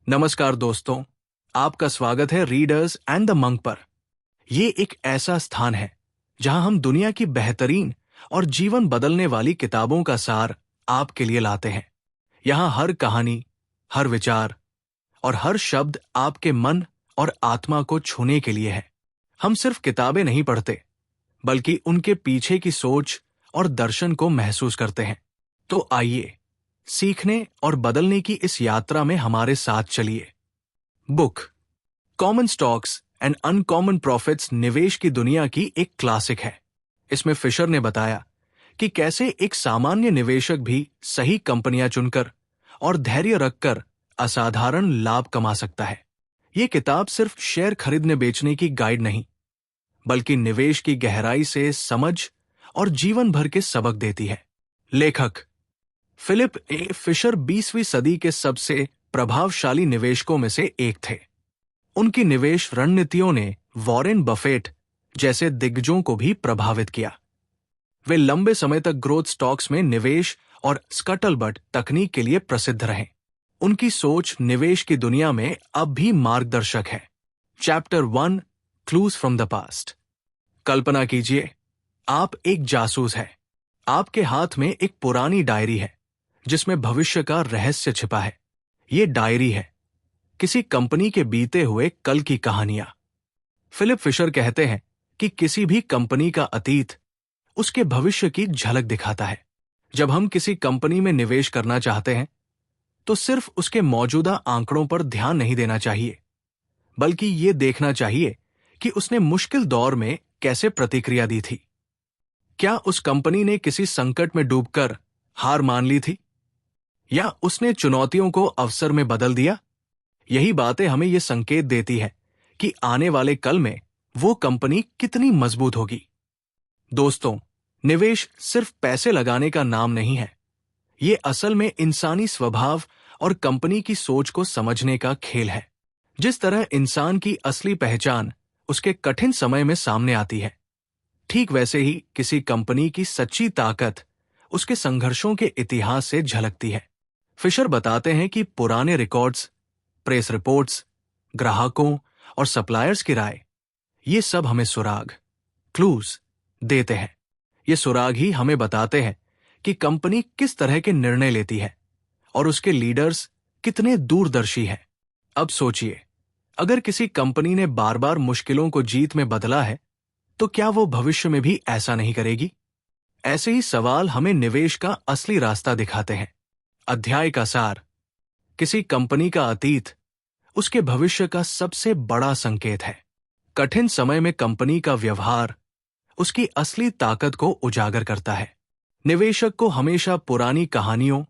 नमस्कार दोस्तों, आपका स्वागत है रीडर्स एंड द मंक पर। ये एक ऐसा स्थान है जहां हम दुनिया की बेहतरीन और जीवन बदलने वाली किताबों का सार आपके लिए लाते हैं। यहाँ हर कहानी, हर विचार और हर शब्द आपके मन और आत्मा को छूने के लिए है। हम सिर्फ किताबें नहीं पढ़ते, बल्कि उनके पीछे की सोच और दर्शन को महसूस करते हैं। तो आइए, सीखने और बदलने की इस यात्रा में हमारे साथ चलिए। Book common stocks and uncommon profits निवेश की दुनिया की एक क्लासिक है। इसमें फिशर ने बताया कि कैसे एक सामान्य निवेशक भी सही कंपनियां चुनकर और धैर्य रखकर असाधारण लाभ कमा सकता है। ये किताब सिर्फ शेयर खरीदने बेचने की गाइड नहीं, बल्कि निवेश की गहराई से समझ और जीवन भर के सबक देती है। लेखक फिलिप ए फिशर 20वीं सदी के सबसे प्रभावशाली निवेशकों में से एक थे। उनकी निवेश रणनीतियों ने वॉरेन बफेट जैसे दिग्गजों को भी प्रभावित किया। वे लंबे समय तक ग्रोथ स्टॉक्स में निवेश और स्कटलबट तकनीक के लिए प्रसिद्ध रहे। उनकी सोच निवेश की दुनिया में अब भी मार्गदर्शक है। Chapter 1 clues from the past. कल्पना कीजिए, आप एक जासूस हैं। आपके हाथ में एक पुरानी डायरी है जिसमें भविष्य का रहस्य छिपा है। ये डायरी है किसी कंपनी के बीते हुए कल की कहानियां। फिलिप फिशर कहते हैं कि किसी भी कंपनी का अतीत उसके भविष्य की झलक दिखाता है। जब हम किसी कंपनी में निवेश करना चाहते हैं, तो सिर्फ उसके मौजूदा आंकड़ों पर ध्यान नहीं देना चाहिए, बल्कि ये देखना चाहिए कि उसने मुश्किल दौर में कैसे प्रतिक्रिया दी थी। क्या उस कंपनी ने किसी संकट में डूबकर हार मान ली थी, या उसने चुनौतियों को अवसर में बदल दिया? यही बातें हमें ये संकेत देती है कि आने वाले कल में वो कंपनी कितनी मजबूत होगी। दोस्तों, निवेश सिर्फ पैसे लगाने का नाम नहीं है। ये असल में इंसानी स्वभाव और कंपनी की सोच को समझने का खेल है। जिस तरह इंसान की असली पहचान उसके कठिन समय में सामने आती है, ठीक वैसे ही किसी कंपनी की सच्ची ताकत उसके संघर्षों के इतिहास से झलकती है। फिशर बताते हैं कि पुराने रिकॉर्ड्स, प्रेस रिपोर्ट्स, ग्राहकों और सप्लायर्स की राय, ये सब हमें सुराग, क्लूज देते हैं। ये सुराग ही हमें बताते हैं कि कंपनी किस तरह के निर्णय लेती है और उसके लीडर्स कितने दूरदर्शी हैं। अब सोचिए, अगर किसी कंपनी ने बार बार मुश्किलों को जीत में बदला है, तो क्या वो भविष्य में भी ऐसा नहीं करेगी? ऐसे ही सवाल हमें निवेश का असली रास्ता दिखाते हैं। अध्याय का सार: किसी कंपनी का अतीत उसके भविष्य का सबसे बड़ा संकेत है। कठिन समय में कंपनी का व्यवहार उसकी असली ताकत को उजागर करता है। निवेशक को हमेशा पुरानी कहानियों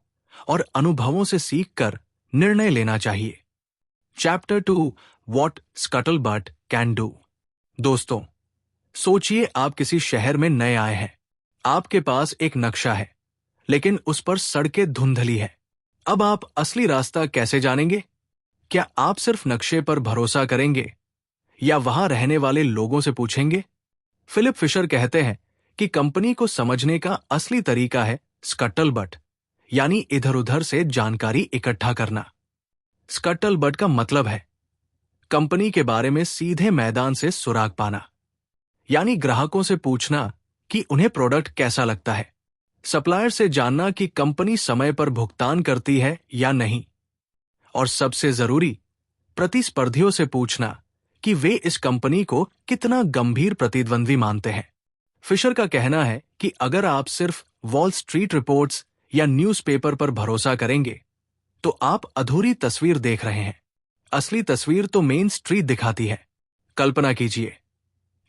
और अनुभवों से सीखकर निर्णय लेना चाहिए। Chapter 2 what scuttlebutt can do. दोस्तों, सोचिए, आप किसी शहर में नए आए हैं। आपके पास एक नक्शा है, लेकिन उस पर सड़कें धुंधली है। अब आप असली रास्ता कैसे जानेंगे? क्या आप सिर्फ नक्शे पर भरोसा करेंगे, या वहां रहने वाले लोगों से पूछेंगे? फिलिप फिशर कहते हैं कि कंपनी को समझने का असली तरीका है स्कटलबट, यानी इधर उधर से जानकारी इकट्ठा करना। स्कटलबट का मतलब है कंपनी के बारे में सीधे मैदान से सुराग पाना, यानी ग्राहकों से पूछना कि उन्हें प्रोडक्ट कैसा लगता है, सप्लायर से जानना कि कंपनी समय पर भुगतान करती है या नहीं, और सबसे जरूरी, प्रतिस्पर्धियों से पूछना कि वे इस कंपनी को कितना गंभीर प्रतिद्वंद्वी मानते हैं। फिशर का कहना है कि अगर आप सिर्फ वॉल स्ट्रीट रिपोर्ट्स या न्यूज़पेपर पर भरोसा करेंगे, तो आप अधूरी तस्वीर देख रहे हैं। असली तस्वीर तो मेन स्ट्रीट दिखाती है। कल्पना कीजिए,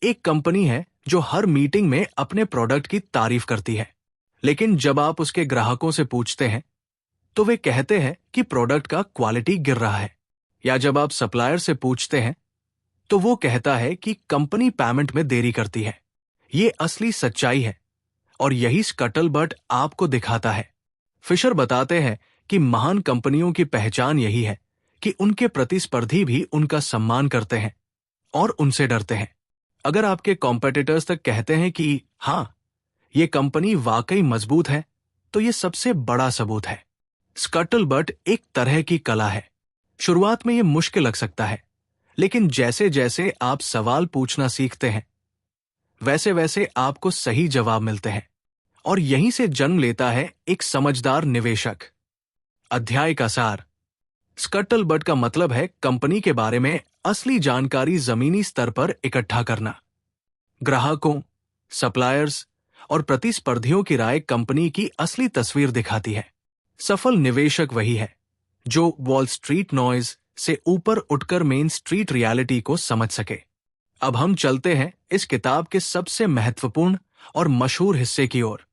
एक कंपनी है जो हर मीटिंग में अपने प्रोडक्ट की तारीफ करती है, लेकिन जब आप उसके ग्राहकों से पूछते हैं, तो वे कहते हैं कि प्रोडक्ट का क्वालिटी गिर रहा है। या जब आप सप्लायर से पूछते हैं, तो वो कहता है कि कंपनी पेमेंट में देरी करती है। ये असली सच्चाई है, और यही स्कटलबट आपको दिखाता है। फिशर बताते हैं कि महान कंपनियों की पहचान यही है कि उनके प्रतिस्पर्धी भी उनका सम्मान करते हैं और उनसे डरते हैं। अगर आपके कॉम्पिटिटर्स तक कहते हैं कि हाँ, ये कंपनी वाकई मजबूत है, तो ये सबसे बड़ा सबूत है। स्कटलबट एक तरह की कला है शुरुआत में ये मुश्किल लग सकता है, लेकिन जैसे जैसे आप सवाल पूछना सीखते हैं, वैसे वैसे आपको सही जवाब मिलते हैं और यहीं से जन्म लेता है एक समझदार निवेशक। अध्याय का सार। स्कटलबट का मतलब है कंपनी के बारे में असली जानकारी जमीनी स्तर पर इकट्ठा करना। ग्राहकों, सप्लायर्स और प्रतिस्पर्धियों की राय कंपनी की असली तस्वीर दिखाती है। सफल निवेशक वही है जो वॉल स्ट्रीट नॉइज से ऊपर उठकर मेन स्ट्रीट रियलिटी को समझ सके। अब हम चलते हैं इस किताब के सबसे महत्वपूर्ण और मशहूर हिस्से की ओर।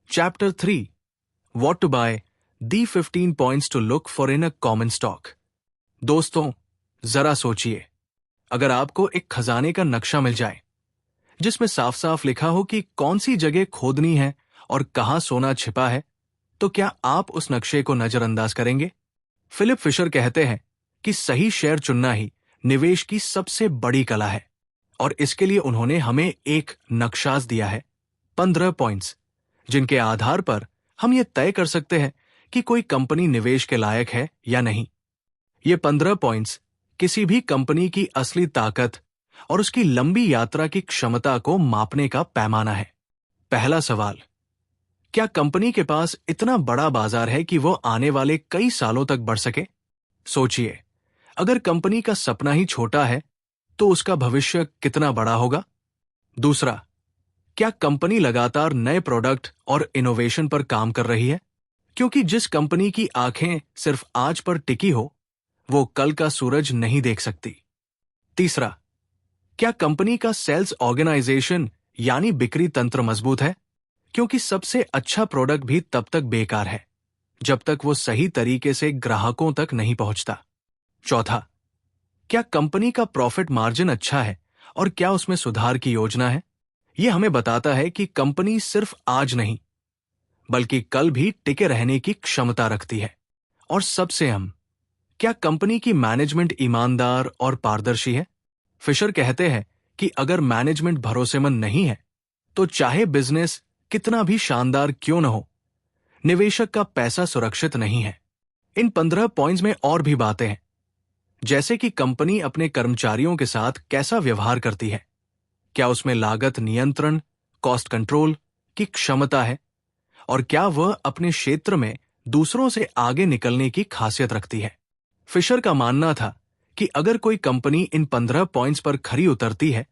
Chapter 3, what to buy, the 15 points to look for in a common stock. दोस्तों, जरा सोचिए, अगर आपको एक खजाने का नक्शा मिल जाए जिसमें साफ साफ लिखा हो कि कौन सी जगह खोदनी है और कहां सोना छिपा है, तो क्या आप उस नक्शे को नजरअंदाज करेंगे? फिलिप फिशर कहते हैं कि सही शेयर चुनना ही निवेश की सबसे बड़ी कला है, और इसके लिए उन्होंने हमें एक नक्शाज दिया है, 15 पॉइंट्स, जिनके आधार पर हम ये तय कर सकते हैं कि कोई कंपनी निवेश के लायक है या नहीं। ये 15 पॉइंट्स किसी भी कंपनी की असली ताकत और उसकी लंबी यात्रा की क्षमता को मापने का पैमाना है। पहला सवाल, क्या कंपनी के पास इतना बड़ा बाजार है कि वो आने वाले कई सालों तक बढ़ सके? सोचिए, अगर कंपनी का सपना ही छोटा है तो उसका भविष्य कितना बड़ा होगा? दूसरा, क्या कंपनी लगातार नए प्रोडक्ट और इनोवेशन पर काम कर रही है? क्योंकि जिस कंपनी की आंखें सिर्फ आज पर टिकी हो, वो कल का सूरज नहीं देख सकती। तीसरा, क्या कंपनी का सेल्स ऑर्गेनाइजेशन यानी बिक्री तंत्र मजबूत है? क्योंकि सबसे अच्छा प्रोडक्ट भी तब तक बेकार है जब तक वो सही तरीके से ग्राहकों तक नहीं पहुंचता। चौथा, क्या कंपनी का प्रॉफिट मार्जिन अच्छा है और क्या उसमें सुधार की योजना है? यह हमें बताता है कि कंपनी सिर्फ आज नहीं बल्कि कल भी टिके रहने की क्षमता रखती है। और सबसे अहम, क्या कंपनी की मैनेजमेंट ईमानदार और पारदर्शी है? फिशर कहते हैं कि अगर मैनेजमेंट भरोसेमंद नहीं है तो चाहे बिजनेस कितना भी शानदार क्यों न हो, निवेशक का पैसा सुरक्षित नहीं है। इन 15 पॉइंट्स में और भी बातें हैं, जैसे कि कंपनी अपने कर्मचारियों के साथ कैसा व्यवहार करती है, क्या उसमें लागत नियंत्रण, कॉस्ट कंट्रोल की क्षमता है, और क्या वह अपने क्षेत्र में दूसरों से आगे निकलने की खासियत रखती है। फिशर का मानना था कि अगर कोई कंपनी इन 15 पॉइंट्स पर खरी उतरती है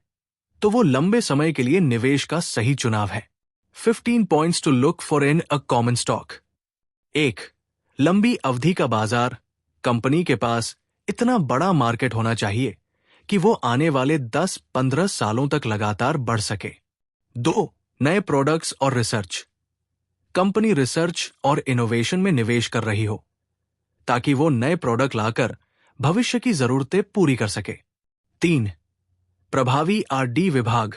तो वो लंबे समय के लिए निवेश का सही चुनाव है। 15 points to look for in a common stock. 1. लंबी अवधि का बाजार। कंपनी के पास इतना बड़ा मार्केट होना चाहिए कि वो आने वाले 10-15 सालों तक लगातार बढ़ सके। 2. नए प्रोडक्ट्स और रिसर्च। कंपनी रिसर्च और इनोवेशन में निवेश कर रही हो ताकि वो नए प्रोडक्ट लाकर भविष्य की जरूरतें पूरी कर सके। 3. प्रभावी R&D विभाग।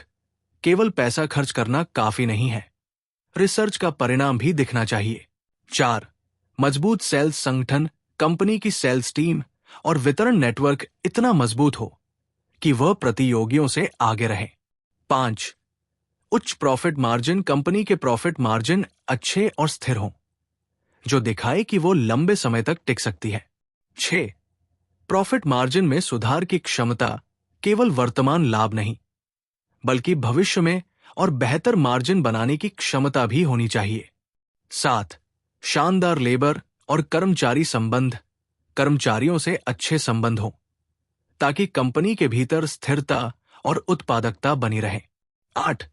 केवल पैसा खर्च करना काफी नहीं है, रिसर्च का परिणाम भी दिखना चाहिए। 4. मजबूत सेल्स संगठन। कंपनी की सेल्स टीम और वितरण नेटवर्क इतना मजबूत हो कि वह प्रतियोगियों से आगे रहे। 5. उच्च प्रॉफिट मार्जिन। कंपनी के प्रॉफिट मार्जिन अच्छे और स्थिर हों, जो दिखाए कि वो लंबे समय तक टिक सकती है। 6. प्रॉफिट मार्जिन में सुधार की क्षमता। केवल वर्तमान लाभ नहीं बल्कि भविष्य में और बेहतर मार्जिन बनाने की क्षमता भी होनी चाहिए। 7. शानदार लेबर और कर्मचारी संबंध। कर्मचारियों से अच्छे संबंध हों ताकि कंपनी के भीतर स्थिरता और उत्पादकता बनी रहे। 8.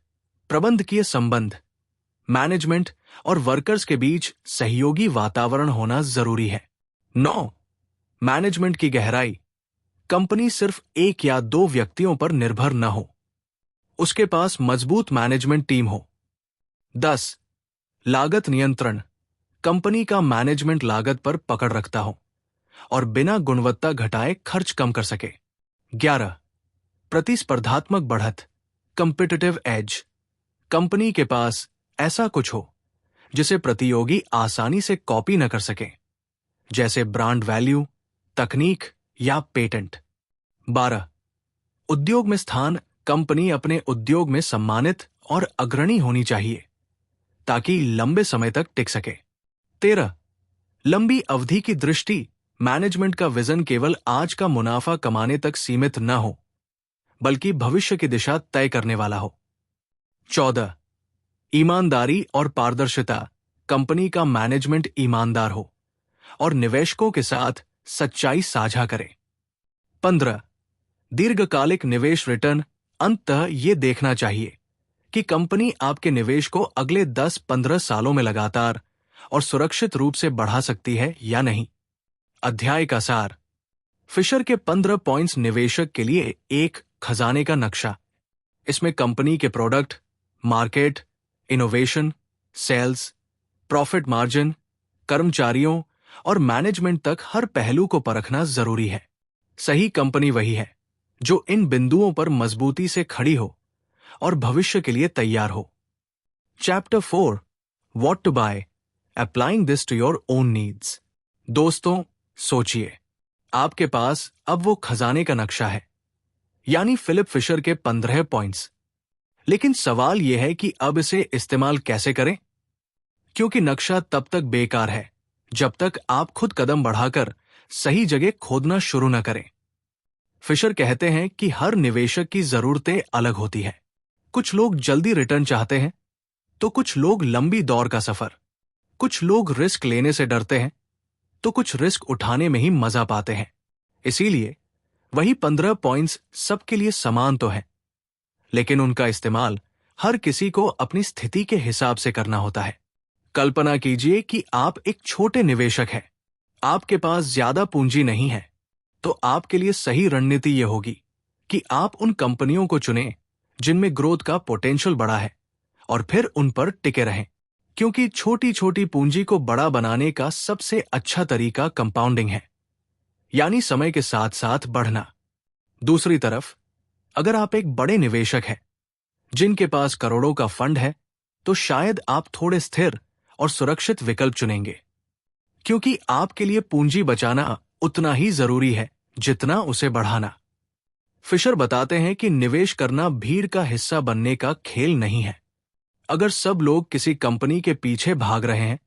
प्रबंधकीय संबंध। मैनेजमेंट और वर्कर्स के बीच सहयोगी वातावरण होना जरूरी है। 9. मैनेजमेंट की गहराई। कंपनी सिर्फ एक या दो व्यक्तियों पर निर्भर न हो, उसके पास मजबूत मैनेजमेंट टीम हो। 10. लागत नियंत्रण। कंपनी का मैनेजमेंट लागत पर पकड़ रखता हो और बिना गुणवत्ता घटाए खर्च कम कर सके। 11. प्रतिस्पर्धात्मक बढ़त। Competitive as. कंपनी के पास ऐसा कुछ हो जिसे प्रतियोगी आसानी से कॉपी न कर सके, जैसे ब्रांड वैल्यू, तकनीक या पेटेंट। 12. उद्योग में स्थान। कंपनी अपने उद्योग में सम्मानित और अग्रणी होनी चाहिए ताकि लंबे समय तक टिक सके। 13. लंबी अवधि की दृष्टि। मैनेजमेंट का विजन केवल आज का मुनाफा कमाने तक सीमित न हो, बल्कि भविष्य की दिशा तय करने वाला हो। 14. ईमानदारी और पारदर्शिता। कंपनी का मैनेजमेंट ईमानदार हो और निवेशकों के साथ सच्चाई साझा करे। 15. दीर्घकालिक निवेश रिटर्न। अंततः ये देखना चाहिए कि कंपनी आपके निवेश को अगले 10-15 सालों में लगातार और सुरक्षित रूप से बढ़ा सकती है या नहीं। अध्याय का सार। फिशर के 15 पॉइंट्स निवेशक के लिए एक खजाने का नक्शा। इसमें कंपनी के product, market, innovation, sales, profit margin, कर्मचारियों और मैनेजमेंट तक हर पहलू को परखना जरूरी है। सही कंपनी वही है जो इन बिंदुओं पर मजबूती से खड़ी हो और भविष्य के लिए तैयार हो। Chapter 4, what to buy, applying this to your own needs. दोस्तों, सोचिए, आपके पास अब वो खजाने का नक्शा है, यानी फिलिप फिशर के 15 पॉइंट्स। लेकिन सवाल यह है कि अब इसे इस्तेमाल कैसे करें? क्योंकि नक्शा तब तक बेकार है जब तक आप खुद कदम बढ़ाकर सही जगह खोदना शुरू न करें। फिशर कहते हैं कि हर निवेशक की जरूरतें अलग होती है। कुछ लोग जल्दी रिटर्न चाहते हैं, तो कुछ लोग लंबी दौर का सफर। कुछ लोग रिस्क लेने से डरते हैं, तो कुछ रिस्क उठाने में ही मजा पाते हैं। इसीलिए वही 15 पॉइंट्स सबके लिए समान तो हैं, लेकिन उनका इस्तेमाल हर किसी को अपनी स्थिति के हिसाब से करना होता है। कल्पना कीजिए कि आप एक छोटे निवेशक हैं। आपके पास ज्यादा पूंजी नहीं है, तो आपके लिए सही रणनीति यह होगी कि आप उन कंपनियों को चुनें जिनमें ग्रोथ का पोटेंशियल बड़ा है और फिर उन पर टिके रहें, क्योंकि छोटी छोटी पूंजी को बड़ा बनाने का सबसे अच्छा तरीका कंपाउंडिंग है, यानी समय के साथ साथ बढ़ना। दूसरी तरफ, अगर आप एक बड़े निवेशक हैं जिनके पास करोड़ों का फंड है, तो शायद आप थोड़े स्थिर और सुरक्षित विकल्प चुनेंगे, क्योंकि आपके लिए पूंजी बचाना उतना ही जरूरी है जितना उसे बढ़ाना। फिशर बताते हैं कि निवेश करना भीड़ का हिस्सा बनने का खेल नहीं है। अगर सब लोग किसी कंपनी के पीछे भाग रहे हैं,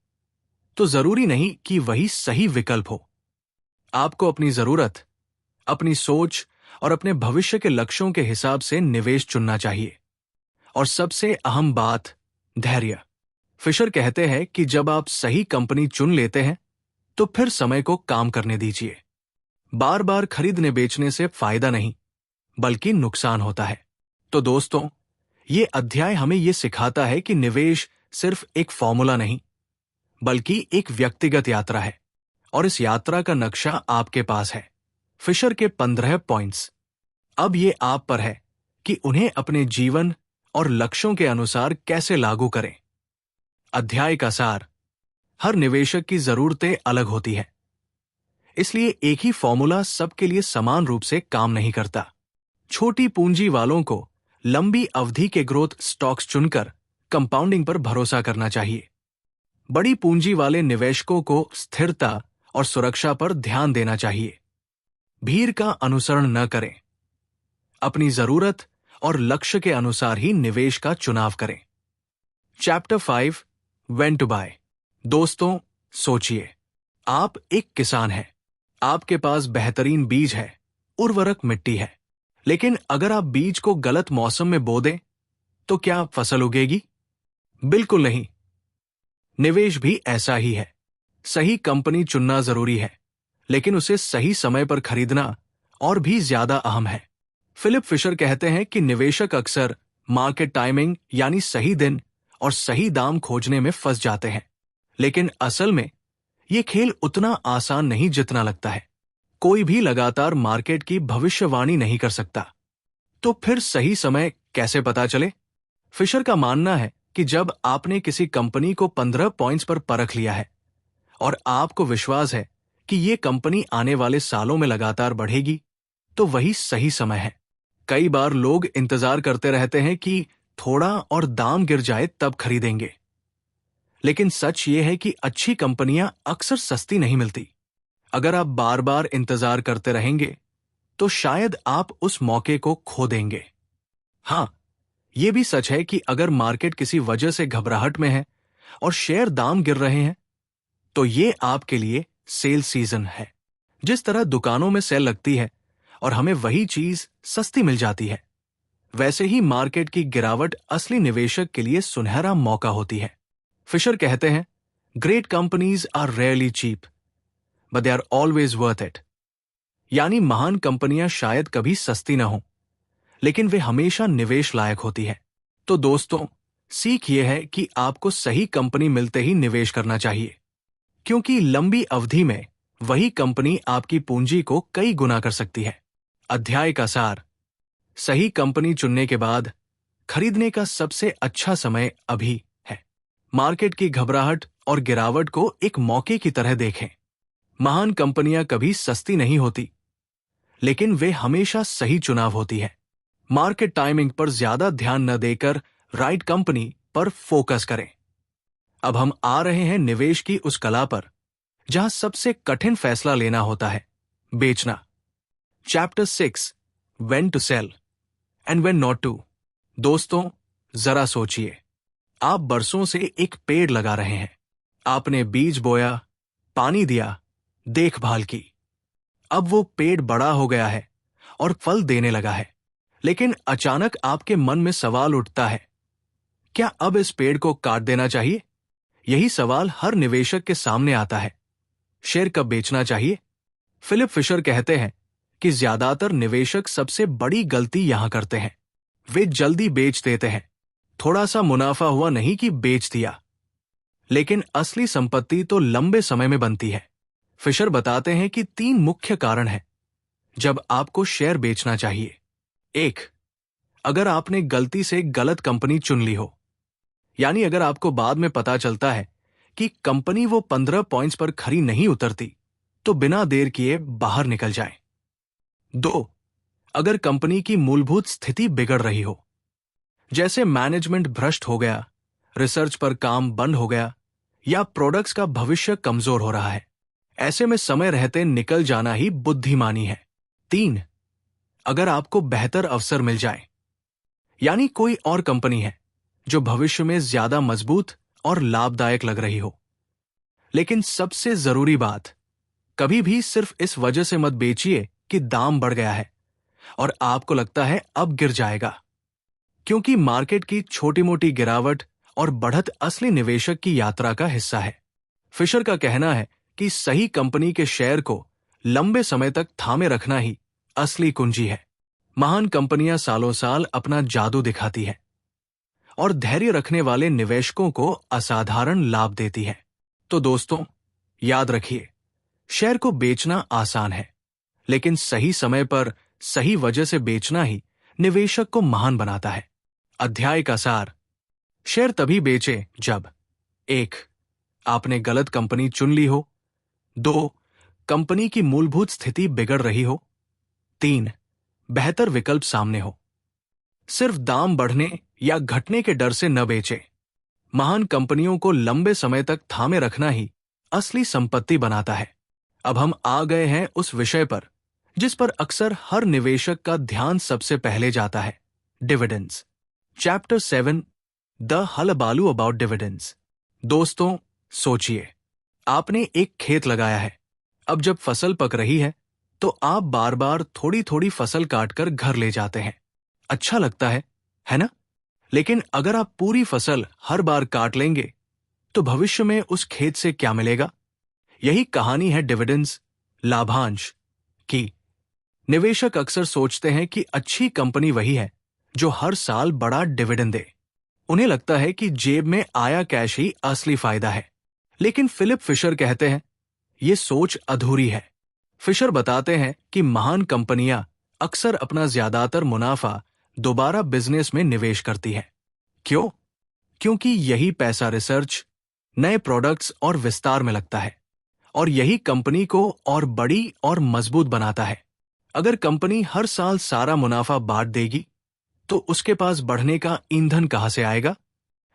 तो जरूरी नहीं कि वही सही विकल्प हो। आपको अपनी जरूरत, अपनी सोच और अपने भविष्य के लक्ष्यों के हिसाब से निवेश चुनना चाहिए। और सबसे अहम बात, धैर्य। फिशर कहते हैं कि जब आप सही कंपनी चुन लेते हैं, तो फिर समय को काम करने दीजिए। बार बार खरीदने बेचने से फायदा नहीं, बल्कि नुकसान होता है। तो दोस्तों, ये अध्याय हमें ये सिखाता है कि निवेश सिर्फ एक फॉर्मूला नहीं, बल्कि एक व्यक्तिगत यात्रा है, और इस यात्रा का नक्शा आपके पास है। फिशर के 15 पॉइंट्स। अब ये आप पर है कि उन्हें अपने जीवन और लक्ष्यों के अनुसार कैसे लागू करें। अध्याय का सार। हर निवेशक की जरूरतें अलग होती हैं, इसलिए एक ही फॉर्मूला सबके लिए समान रूप से काम नहीं करता। छोटी पूंजी वालों को लंबी अवधि के ग्रोथ स्टॉक्स चुनकर कंपाउंडिंग पर भरोसा करना चाहिए। बड़ी पूंजी वाले निवेशकों को स्थिरता और सुरक्षा पर ध्यान देना चाहिए। भीड़ का अनुसरण न करें। अपनी जरूरत और लक्ष्य के अनुसार ही निवेश का चुनाव करें। Chapter 5, when to buy. दोस्तों, सोचिए, आप एक किसान हैं। आपके पास बेहतरीन बीज है, उर्वरक मिट्टी है, लेकिन अगर आप बीज को गलत मौसम में बो दें, तो क्या फसल उगेगी? बिल्कुल नहीं। निवेश भी ऐसा ही है। सही कंपनी चुनना जरूरी है, लेकिन उसे सही समय पर खरीदना और भी ज्यादा अहम है। फिलिप फिशर कहते हैं कि निवेशक अक्सर मार्केट टाइमिंग यानी सही दिन और सही दाम खोजने में फंस जाते हैं, लेकिन असल में यह खेल उतना आसान नहीं जितना लगता है। कोई भी लगातार मार्केट की भविष्यवाणी नहीं कर सकता। तो फिर सही समय कैसे पता चले? फिशर का मानना है कि जब आपने किसी कंपनी को 15 पॉइंट्स पर परख लिया है और आपको विश्वास है कि यह कंपनी आने वाले सालों में लगातार बढ़ेगी, तो वही सही समय है। कई बार लोग इंतजार करते रहते हैं कि थोड़ा और दाम गिर जाए तब खरीदेंगे, लेकिन सच ये है कि अच्छी कंपनियां अक्सर सस्ती नहीं मिलती। अगर आप बार बार इंतजार करते रहेंगे, तो शायद आप उस मौके को खो देंगे। हां, यह भी सच है कि अगर मार्केट किसी वजह से घबराहट में है और शेयर दाम गिर रहे हैं, तो ये आपके लिए सेल सीजन है। जिस तरह दुकानों में सेल लगती है और हमें वही चीज सस्ती मिल जाती है, वैसे ही मार्केट की गिरावट असली निवेशक के लिए सुनहरा मौका होती है। फिशर कहते हैं, great companies are rarely cheap but they are always worth it. यानी महान कंपनियां शायद कभी सस्ती न हो, लेकिन वे हमेशा निवेश लायक होती है। तो दोस्तों, सीख यह है कि आपको सही कंपनी मिलते ही निवेश करना चाहिए, क्योंकि लंबी अवधि में वही कंपनी आपकी पूंजी को कई गुना कर सकती है। अध्याय का सार: सही कंपनी चुनने के बाद खरीदने का सबसे अच्छा समय अभी है। मार्केट की घबराहट और गिरावट को एक मौके की तरह देखें। महान कंपनियां कभी सस्ती नहीं होती, लेकिन वे हमेशा सही चुनाव होती है। मार्केट टाइमिंग पर ज्यादा ध्यान न देकर राइट कंपनी पर फोकस करें। अब हम आ रहे हैं निवेश की उस कला पर जहां सबसे कठिन फैसला लेना होता है, बेचना। Chapter 6, when to sell and when not to. दोस्तों, जरा सोचिए, आप बरसों से एक पेड़ लगा रहे हैं। आपने बीज बोया, पानी दिया, देखभाल की। अब वो पेड़ बड़ा हो गया है और फल देने लगा है। लेकिन अचानक आपके मन में सवाल उठता है, क्या अब इस पेड़ को काट देना चाहिए? यही सवाल हर निवेशक के सामने आता है। शेयर कब बेचना चाहिए? फिलिप फिशर कहते हैं कि ज्यादातर निवेशक सबसे बड़ी गलती यहां करते हैं। वे जल्दी बेच देते हैं। थोड़ा सा मुनाफा हुआ नहीं कि बेच दिया, लेकिन असली संपत्ति तो लंबे समय में बनती है। फिशर बताते हैं कि 3 मुख्य कारण हैं जब आपको शेयर बेचना चाहिए। 1, अगर आपने गलती से गलत कंपनी चुन ली हो, यानी अगर आपको बाद में पता चलता है कि कंपनी वो 15 पॉइंट्स पर खरी नहीं उतरती, तो बिना देर किए बाहर निकल जाएं। 2, अगर कंपनी की मूलभूत स्थिति बिगड़ रही हो, जैसे मैनेजमेंट भ्रष्ट हो गया, रिसर्च पर काम बंद हो गया या प्रोडक्ट्स का भविष्य कमजोर हो रहा है, ऐसे में समय रहते निकल जाना ही बुद्धिमानी है। 3, अगर आपको बेहतर अवसर मिल जाए, यानी कोई और कंपनी है जो भविष्य में ज्यादा मजबूत और लाभदायक लग रही हो। लेकिन सबसे जरूरी बात, कभी भी सिर्फ इस वजह से मत बेचिए कि दाम बढ़ गया है और आपको लगता है अब गिर जाएगा, क्योंकि मार्केट की छोटी मोटी गिरावट और बढ़त असली निवेशक की यात्रा का हिस्सा है। फिशर का कहना है कि सही कंपनी के शेयर को लंबे समय तक थामे रखना ही असली कुंजी है। महान कंपनियां सालों साल अपना जादू दिखाती है और धैर्य रखने वाले निवेशकों को असाधारण लाभ देती है। तो दोस्तों, याद रखिए, शेयर को बेचना आसान है, लेकिन सही समय पर सही वजह से बेचना ही निवेशक को महान बनाता है। अध्याय का सार: शेयर तभी बेचे जब 1, आपने गलत कंपनी चुन ली हो। 2, कंपनी की मूलभूत स्थिति बिगड़ रही हो। 3, बेहतर विकल्प सामने हो। सिर्फ दाम बढ़ने या घटने के डर से न बेचे। महान कंपनियों को लंबे समय तक थामे रखना ही असली संपत्ति बनाता है। अब हम आ गए हैं उस विषय पर जिस पर अक्सर हर निवेशक का ध्यान सबसे पहले जाता है, dividends. Chapter 7, the hullabaloo about dividends. दोस्तों, सोचिए, आपने एक खेत लगाया है। अब जब फसल पक रही है तो आप बार बार थोड़ी थोड़ी फसल काटकर घर ले जाते हैं। अच्छा लगता है ना? लेकिन अगर आप पूरी फसल हर बार काट लेंगे तो भविष्य में उस खेत से क्या मिलेगा? यही कहानी है डिविडेंड्स, लाभांश की। निवेशक अक्सर सोचते हैं कि अच्छी कंपनी वही है जो हर साल बड़ा डिविडेंड दे। उन्हें लगता है कि जेब में आया कैश ही असली फायदा है। लेकिन फिलिप फिशर कहते हैं, यह सोच अधूरी है। फिशर बताते हैं कि महान कंपनियां अक्सर अपना ज्यादातर मुनाफा दोबारा बिजनेस में निवेश करती हैं। क्यों? क्योंकि यही पैसा रिसर्च, नए प्रोडक्ट्स और विस्तार में लगता है, और यही कंपनी को और बड़ी और मजबूत बनाता है। अगर कंपनी हर साल सारा मुनाफा बांट देगी तो उसके पास बढ़ने का ईंधन कहां से आएगा?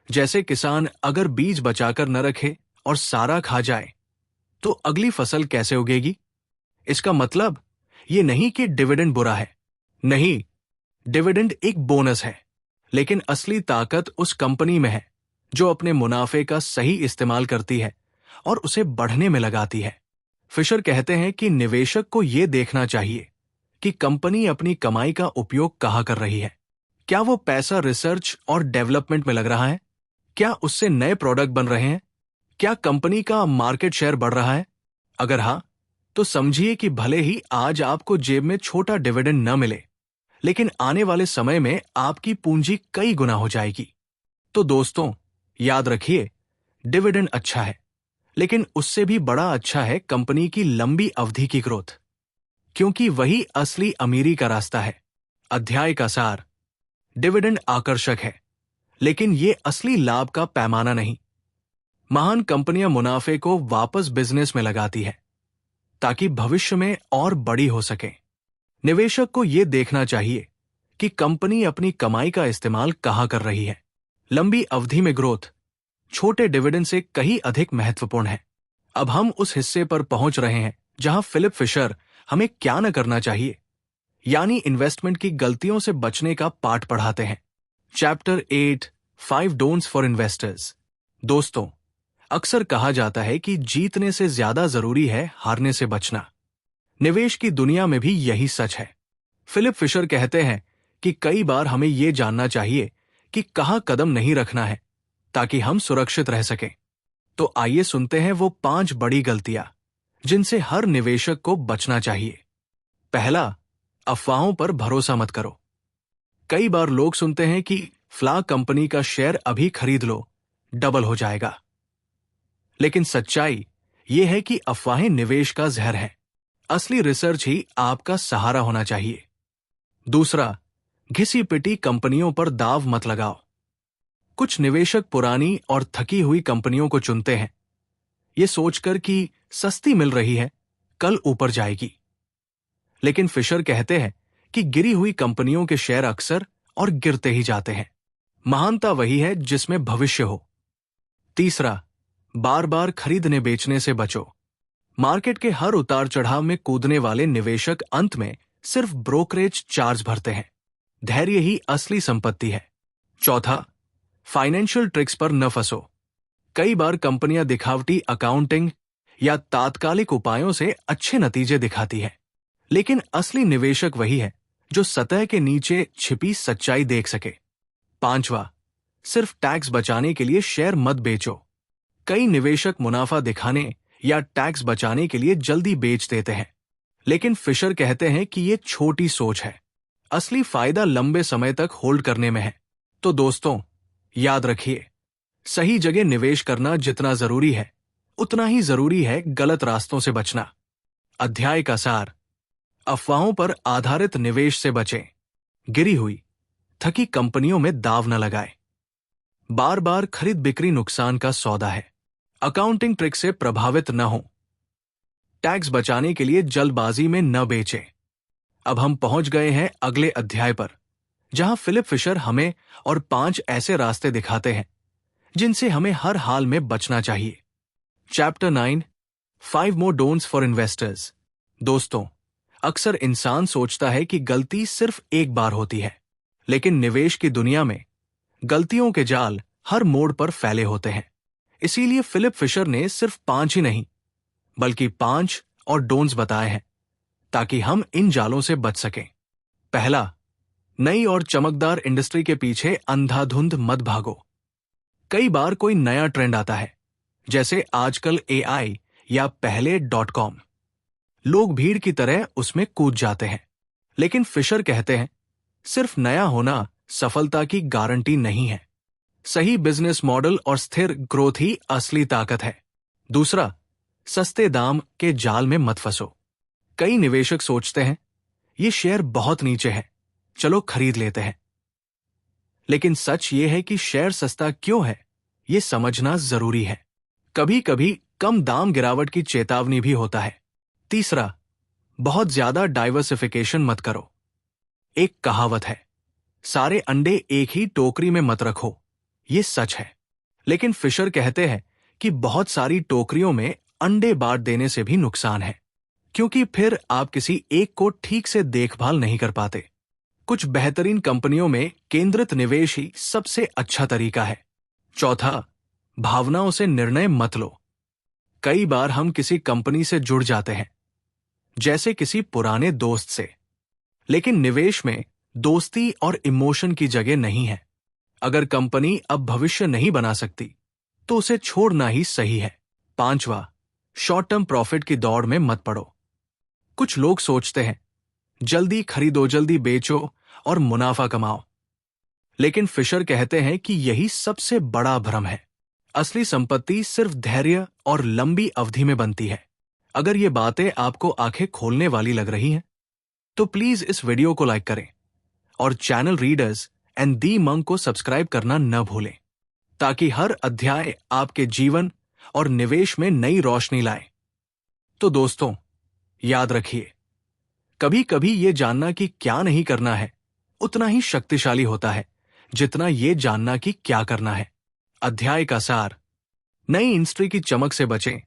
जैसे किसान अगर बीज बचाकर न रखे और सारा खा जाए तो अगली फसल कैसे उगेगी? इसका मतलब ये नहीं कि डिविडेंड बुरा है। नहीं, डिविडेंड एक बोनस है, लेकिन असली ताकत उस कंपनी में है जो अपने मुनाफे का सही इस्तेमाल करती है और उसे बढ़ने में लगाती है। फिशर कहते हैं कि निवेशक को यह देखना चाहिए कि कंपनी अपनी कमाई का उपयोग कहाँ कर रही है। क्या वो पैसा रिसर्च और डेवलपमेंट में लग रहा है? क्या उससे नए प्रोडक्ट बन रहे हैं? क्या कंपनी का मार्केट शेयर बढ़ रहा है? अगर हाँ, तो समझिए कि भले ही आज आपको जेब में छोटा डिविडेंड न मिले, लेकिन आने वाले समय में आपकी पूंजी कई गुना हो जाएगी। तो दोस्तों, याद रखिए, डिविडेंड अच्छा है, लेकिन उससे भी बड़ा अच्छा है कंपनी की लंबी अवधि की ग्रोथ, क्योंकि वही असली अमीरी का रास्ता है। अध्याय का सार: डिविडेंड आकर्षक है, लेकिन ये असली लाभ का पैमाना नहीं। महान कंपनियां मुनाफे को वापस बिजनेस में लगाती है ताकि भविष्य में और बड़ी हो सके। निवेशक को यह देखना चाहिए कि कंपनी अपनी कमाई का इस्तेमाल कहां कर रही है। लंबी अवधि में ग्रोथ छोटे डिविडेंड से कहीं अधिक महत्वपूर्ण है। अब हम उस हिस्से पर पहुंच रहे हैं जहां फिलिप फिशर हमें क्या न करना चाहिए, यानी इन्वेस्टमेंट की गलतियों से बचने का पाठ पढ़ाते हैं। Chapter 8, 5 don'ts for investors. दोस्तों, अक्सर कहा जाता है कि जीतने से ज्यादा जरूरी है हारने से बचना। निवेश की दुनिया में भी यही सच है। फिलिप फिशर कहते हैं कि कई बार हमें यह जानना चाहिए कि कहां कदम नहीं रखना है ताकि हम सुरक्षित रह सकें। तो आइए सुनते हैं वो 5 बड़ी गलतियां जिनसे हर निवेशक को बचना चाहिए। पहला, अफवाहों पर भरोसा मत करो। कई बार लोग सुनते हैं कि फ्ला कंपनी का शेयर अभी खरीद लो, डबल हो जाएगा। लेकिन सच्चाई यह है कि अफवाहें निवेश का जहर है। असली रिसर्च ही आपका सहारा होना चाहिए। दूसरा, घिसी पिटी कंपनियों पर दाव मत लगाओ। कुछ निवेशक पुरानी और थकी हुई कंपनियों को चुनते हैं, ये सोचकर कि सस्ती मिल रही है, कल ऊपर जाएगी। लेकिन फिशर कहते हैं कि गिरी हुई कंपनियों के शेयर अक्सर और गिरते ही जाते हैं। महानता वही है जिसमें भविष्य हो। तीसरा, बार बार खरीदने बेचने से बचो। मार्केट के हर उतार चढ़ाव में कूदने वाले निवेशक अंत में सिर्फ ब्रोकरेज चार्ज भरते हैं। धैर्य ही असली संपत्ति है। चौथा, फाइनेंशियल ट्रिक्स पर न फंसो। कई बार कंपनियां दिखावटी अकाउंटिंग या तात्कालिक उपायों से अच्छे नतीजे दिखाती है, लेकिन असली निवेशक वही है जो सतह के नीचे छिपी सच्चाई देख सके। पांचवा, सिर्फ टैक्स बचाने के लिए शेयर मत बेचो। कई निवेशक मुनाफा दिखाने या टैक्स बचाने के लिए जल्दी बेच देते हैं, लेकिन फिशर कहते हैं कि यह छोटी सोच है। असली फायदा लंबे समय तक होल्ड करने में है। तो दोस्तों, याद रखिए, सही जगह निवेश करना जितना जरूरी है, उतना ही जरूरी है गलत रास्तों से बचना। अध्याय का सार: अफवाहों पर आधारित निवेश से बचें। गिरी हुई, थकी कंपनियों में दाव न लगाएं। बार बार खरीद बिक्री नुकसान का सौदा है। अकाउंटिंग ट्रिक से प्रभावित न हो। टैक्स बचाने के लिए जल्दबाजी में न बेचें। अब हम पहुंच गए हैं अगले अध्याय पर, जहां फिलिप फिशर हमें और 5 ऐसे रास्ते दिखाते हैं जिनसे हमें हर हाल में बचना चाहिए। Chapter 9, 5 more don'ts for investors. दोस्तों, अक्सर इंसान सोचता है कि गलती सिर्फ एक बार होती है, लेकिन निवेश की दुनिया में गलतियों के जाल हर मोड़ पर फैले होते हैं। इसीलिए फिलिप फिशर ने सिर्फ 5 ही नहीं, बल्कि 5 और डोंट्स बताए हैं ताकि हम इन जालों से बच सकें। पहला, नई और चमकदार इंडस्ट्री के पीछे अंधाधुंध मत भागो। कई बार कोई नया ट्रेंड आता है, जैसे आजकल AI या पहले .com। लोग भीड़ की तरह उसमें कूद जाते हैं, लेकिन फिशर कहते हैं सिर्फ नया होना सफलता की गारंटी नहीं है। सही बिजनेस मॉडल और स्थिर ग्रोथ ही असली ताकत है। दूसरा, सस्ते दाम के जाल में मत फंसो। कई निवेशक सोचते हैं ये शेयर बहुत नीचे है, चलो खरीद लेते हैं। लेकिन सच ये है कि शेयर सस्ता क्यों है, ये समझना जरूरी है। कभी कभी कम दाम गिरावट की चेतावनी भी होता है। तीसरा, बहुत ज्यादा डाइवर्सिफिकेशन मत करो। एक कहावत है, सारे अंडे एक ही टोकरी में मत रखो। ये सच है, लेकिन फिशर कहते हैं कि बहुत सारी टोकरियों में अंडे बांट देने से भी नुकसान है, क्योंकि फिर आप किसी एक को ठीक से देखभाल नहीं कर पाते। कुछ बेहतरीन कंपनियों में केंद्रित निवेश ही सबसे अच्छा तरीका है। चौथा, भावनाओं से निर्णय मत लो। कई बार हम किसी कंपनी से जुड़ जाते हैं, जैसे किसी पुराने दोस्त से। लेकिन निवेश में दोस्ती और इमोशन की जगह नहीं है। अगर कंपनी अब भविष्य नहीं बना सकती, तो उसे छोड़ना ही सही है। 5वां, शॉर्ट टर्म प्रॉफिट की दौड़ में मत पड़ो। कुछ लोग सोचते हैं, जल्दी खरीदो, जल्दी बेचो और मुनाफा कमाओ। लेकिन फिशर कहते हैं कि यही सबसे बड़ा भ्रम है। असली संपत्ति सिर्फ धैर्य और लंबी अवधि में बनती है। अगर ये बातें आपको आंखें खोलने वाली लग रही हैं, तो प्लीज इस वीडियो को लाइक करें और channel readers and the monk को सब्सक्राइब करना न भूलें, ताकि हर अध्याय आपके जीवन और निवेश में नई रोशनी लाए। तो दोस्तों, याद रखिए, कभी कभी ये जानना कि क्या नहीं करना है उतना ही शक्तिशाली होता है जितना ये जानना कि क्या करना है। अध्याय का सार: नई इंडस्ट्री की चमक से बचें,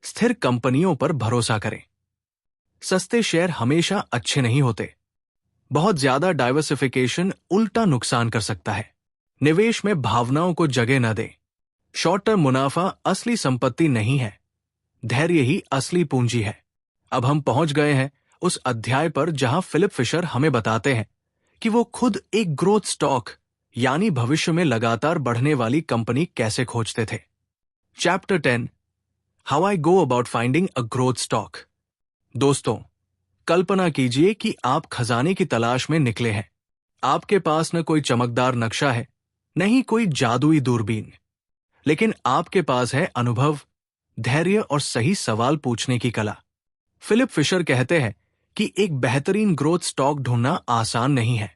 स्थिर कंपनियों पर भरोसा करें। सस्ते शेयर हमेशा अच्छे नहीं होते। बहुत ज्यादा डाइवर्सिफिकेशन उल्टा नुकसान कर सकता है। निवेश में भावनाओं को जगह न दें। शॉर्ट टर्म मुनाफा असली संपत्ति नहीं है, धैर्य ही असली पूंजी है। अब हम पहुंच गए हैं उस अध्याय पर जहां फिलिप फिशर हमें बताते हैं कि वो खुद एक ग्रोथ स्टॉक यानी भविष्य में लगातार बढ़ने वाली कंपनी कैसे खोजते थे। Chapter 10, how I go about finding a growth stock. दोस्तों, कल्पना कीजिए कि आप खजाने की तलाश में निकले हैं। आपके पास न कोई चमकदार नक्शा है, न ही कोई जादुई दूरबीन, लेकिन आपके पास है अनुभव, धैर्य और सही सवाल पूछने की कला। फिलिप फिशर कहते हैं कि एक बेहतरीन ग्रोथ स्टॉक ढूंढना आसान नहीं है।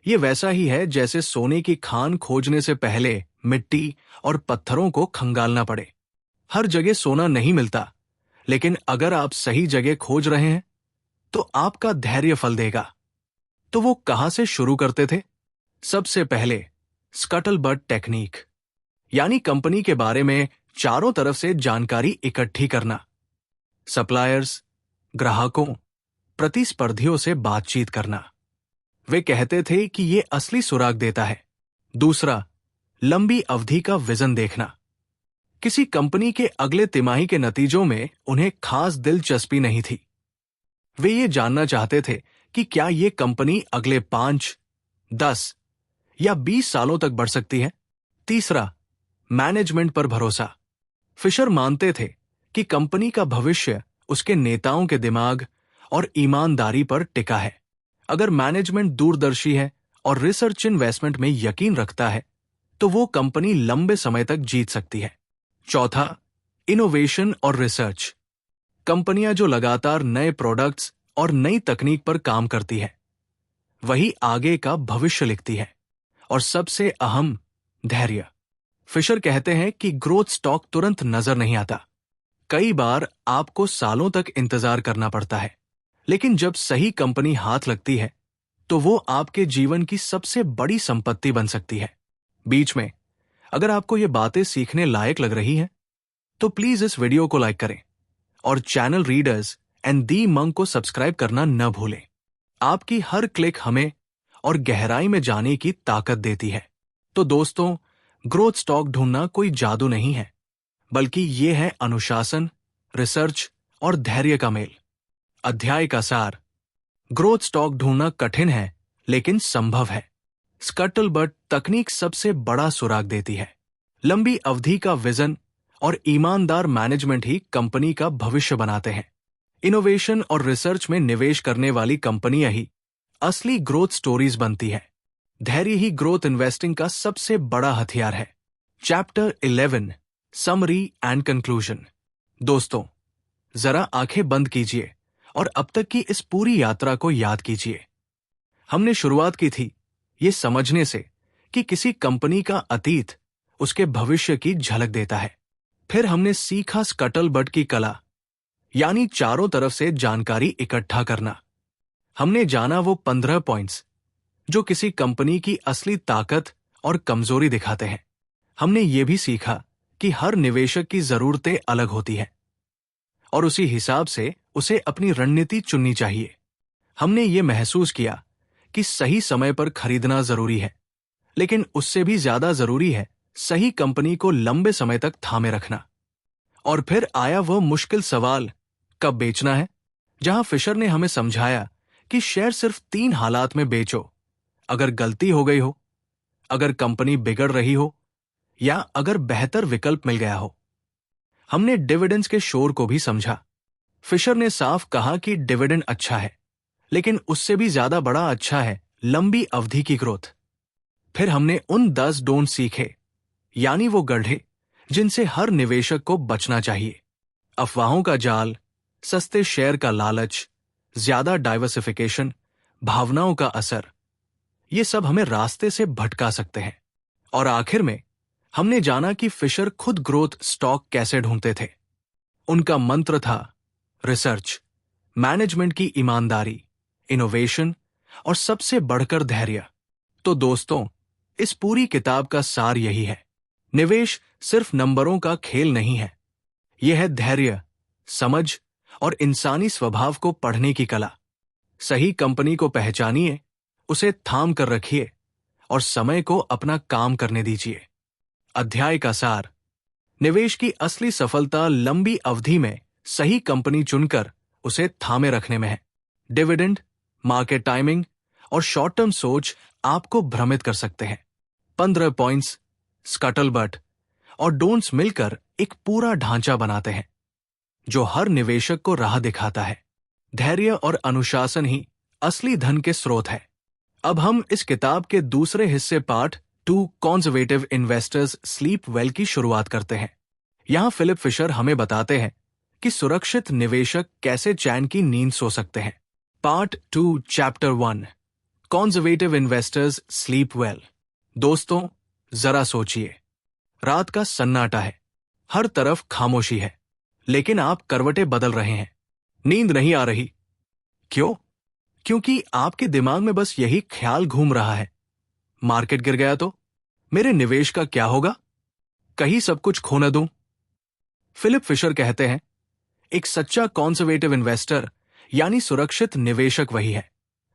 यह वैसा ही है जैसे सोने की खान खोजने से पहले मिट्टी और पत्थरों को खंगालना पड़े। हर जगह सोना नहीं मिलता, लेकिन अगर आप सही जगह खोज रहे हैं, तो आपका धैर्य फल देगा। तो वो कहां से शुरू करते थे? सबसे पहले स्कटलबट टेक्निक, यानी कंपनी के बारे में चारों तरफ से जानकारी इकट्ठी करना। सप्लायर्स, ग्राहकों, प्रतिस्पर्धियों से बातचीत करना। वे कहते थे कि यह असली सुराग देता है। दूसरा, लंबी अवधि का विजन देखना। किसी कंपनी के अगले तिमाही के नतीजों में उन्हें खास दिलचस्पी नहीं थी। वे ये जानना चाहते थे कि क्या ये कंपनी अगले 5, 10 या 20 सालों तक बढ़ सकती है। तीसरा, मैनेजमेंट पर भरोसा। फिशर मानते थे कि कंपनी का भविष्य उसके नेताओं के दिमाग और ईमानदारी पर टिका है। अगर मैनेजमेंट दूरदर्शी है और रिसर्च इन्वेस्टमेंट में यकीन रखता है, तो वो कंपनी लंबे समय तक जीत सकती है। चौथा, इनोवेशन और रिसर्च। कंपनियां जो लगातार नए प्रोडक्ट्स और नई तकनीक पर काम करती है, वही आगे का भविष्य लिखती है। और सबसे अहम, धैर्य। फिशर कहते हैं कि ग्रोथ स्टॉक तुरंत नजर नहीं आता। कई बार आपको सालों तक इंतजार करना पड़ता है, लेकिन जब सही कंपनी हाथ लगती है, तो वो आपके जीवन की सबसे बड़ी संपत्ति बन सकती है। बीच में, अगर आपको ये बातें सीखने लायक लग रही हैं, तो प्लीज इस वीडियो को लाइक करें और channel readers and the monk को सब्सक्राइब करना न भूलें। आपकी हर क्लिक हमें और गहराई में जाने की ताकत देती है। तो दोस्तों, ग्रोथ स्टॉक ढूंढना कोई जादू नहीं है, बल्कि ये है अनुशासन, रिसर्च और धैर्य का मेल। अध्याय का सार: ग्रोथ स्टॉक ढूंढना कठिन है, लेकिन संभव है। स्कटलबट तकनीक सबसे बड़ा सुराग देती है। लंबी अवधि का विजन और ईमानदार मैनेजमेंट ही कंपनी का भविष्य बनाते हैं। इनोवेशन और रिसर्च में निवेश करने वाली कंपनियां ही असली ग्रोथ स्टोरीज बनती है। धैर्य ही ग्रोथ इन्वेस्टिंग का सबसे बड़ा हथियार है। Chapter 11, summary and conclusion. दोस्तों, जरा आंखें बंद कीजिए और अब तक की इस पूरी यात्रा को याद कीजिए। हमने शुरुआत की थी ये समझने से कि किसी कंपनी का अतीत उसके भविष्य की झलक देता है। फिर हमने सीखा स्कटलबट की कला, यानी चारों तरफ से जानकारी इकट्ठा करना। हमने जाना वो 15 पॉइंट्स जो किसी कंपनी की असली ताकत और कमजोरी दिखाते हैं। हमने ये भी सीखा कि हर निवेशक की जरूरतें अलग होती हैं और उसी हिसाब से उसे अपनी रणनीति चुननी चाहिए। हमने ये महसूस किया कि सही समय पर खरीदना जरूरी है, लेकिन उससे भी ज्यादा जरूरी है सही कंपनी को लंबे समय तक थामे रखना। और फिर आया वह मुश्किल सवाल, कब बेचना है, जहां फिशर ने हमें समझाया कि शेयर सिर्फ 3 हालात में बेचो: अगर गलती हो गई हो, अगर कंपनी बिगड़ रही हो, या अगर बेहतर विकल्प मिल गया हो। हमने डिविडेंड्स के शोर को भी समझा। फिशर ने साफ कहा कि डिविडेंड अच्छा है, लेकिन उससे भी ज्यादा बड़ा अच्छा है लंबी अवधि की ग्रोथ। फिर हमने उन 10 डोंट सीखे, यानी वो गड्ढे जिनसे हर निवेशक को बचना चाहिए। अफवाहों का जाल, सस्ते शेयर का लालच, ज्यादा डाइवर्सिफिकेशन, भावनाओं का असर, ये सब हमें रास्ते से भटका सकते हैं। और आखिर में हमने जाना कि फिशर खुद ग्रोथ स्टॉक कैसे ढूंढते थे। उनका मंत्र था रिसर्च, मैनेजमेंट की ईमानदारी, इनोवेशन और सबसे बढ़कर धैर्य। तो दोस्तों, इस पूरी किताब का सार यही है, निवेश सिर्फ नंबरों का खेल नहीं है। यह है धैर्य, समझ और इंसानी स्वभाव को पढ़ने की कला। सही कंपनी को पहचानिए, उसे थाम कर रखिए और समय को अपना काम करने दीजिए। अध्याय का सार: निवेश की असली सफलता लंबी अवधि में सही कंपनी चुनकर उसे थामे रखने में है। डिविडेंड, मार्केट टाइमिंग और शॉर्ट टर्म सोच आपको भ्रमित कर सकते हैं। 15 पॉइंट्स, स्कटलबट और डोंट्स मिलकर एक पूरा ढांचा बनाते हैं जो हर निवेशक को राह दिखाता है। धैर्य और अनुशासन ही असली धन के स्रोत है। अब हम इस किताब के दूसरे हिस्से part 2 conservative investors sleep well की शुरुआत करते हैं। यहां फिलिप फिशर हमें बताते हैं कि सुरक्षित निवेशक कैसे चैन की नींद सो सकते हैं। Part 2 chapter 1 conservative investors sleep well. दोस्तों, जरा सोचिए, रात का सन्नाटा है, हर तरफ खामोशी है, लेकिन आप करवटें बदल रहे हैं, नींद नहीं आ रही। क्यों? क्योंकि आपके दिमाग में बस यही ख्याल घूम रहा है, मार्केट गिर गया तो मेरे निवेश का क्या होगा, कहीं सब कुछ खो न दूं। फिलिप फिशर कहते हैं, एक सच्चा कंजर्वेटिव इन्वेस्टर यानी सुरक्षित निवेशक वही है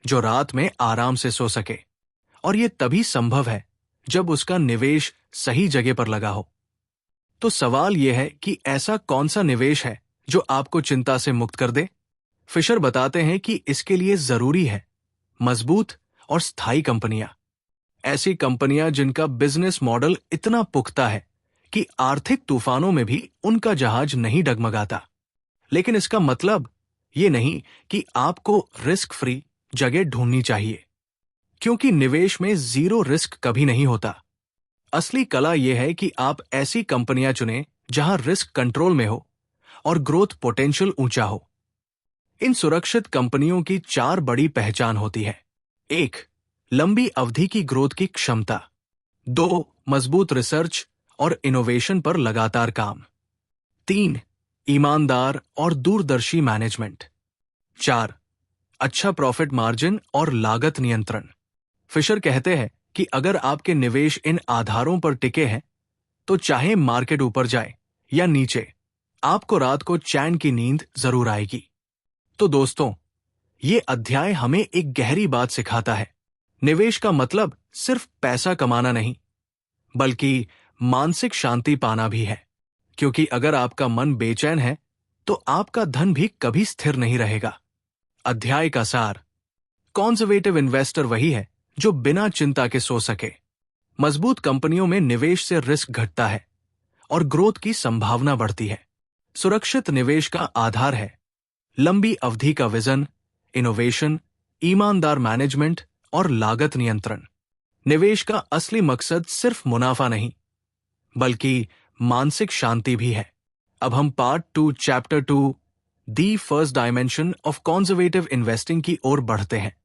जो रात में आराम से सो सके, और यह तभी संभव है जब उसका निवेश सही जगह पर लगा हो। तो सवाल यह है कि ऐसा कौन सा निवेश है जो आपको चिंता से मुक्त कर दे? फिशर बताते हैं कि इसके लिए जरूरी है मजबूत और स्थायी कंपनियां। ऐसी कंपनियां जिनका बिजनेस मॉडल इतना पुख्ता है कि आर्थिक तूफानों में भी उनका जहाज नहीं डगमगाता। लेकिन इसका मतलब ये नहीं कि आपको रिस्क फ्री जगह ढूंढनी चाहिए, क्योंकि निवेश में जीरो रिस्क कभी नहीं होता। असली कला यह है कि आप ऐसी कंपनियां चुनें जहां रिस्क कंट्रोल में हो और ग्रोथ पोटेंशियल ऊंचा हो। इन सुरक्षित कंपनियों की 4 बड़ी पहचान होती है। 1. लंबी अवधि की ग्रोथ की क्षमता। 2. मजबूत रिसर्च और इनोवेशन पर लगातार काम। 3. ईमानदार और दूरदर्शी मैनेजमेंट। 4. अच्छा प्रॉफिट मार्जिन और लागत नियंत्रण। फिशर कहते हैं कि अगर आपके निवेश इन आधारों पर टिके हैं, तो चाहे मार्केट ऊपर जाए या नीचे, आपको रात को चैन की नींद जरूर आएगी। तो दोस्तों, ये अध्याय हमें एक गहरी बात सिखाता है। निवेश का मतलब सिर्फ पैसा कमाना नहीं, बल्कि मानसिक शांति पाना भी है। क्योंकि अगर आपका मन बेचैन है, तो आपका धन भी कभी स्थिर नहीं रहेगा। अध्याय का सार: कंजर्वेटिव इन्वेस्टर वही है जो बिना चिंता के सो सके। मजबूत कंपनियों में निवेश से रिस्क घटता है और ग्रोथ की संभावना बढ़ती है। सुरक्षित निवेश का आधार है लंबी अवधि का विजन, इनोवेशन, ईमानदार मैनेजमेंट और लागत नियंत्रण। निवेश का असली मकसद सिर्फ मुनाफा नहीं, बल्कि मानसिक शांति भी है। अब हम part 2 chapter 2 the first dimension of conservative investing की ओर बढ़ते हैं,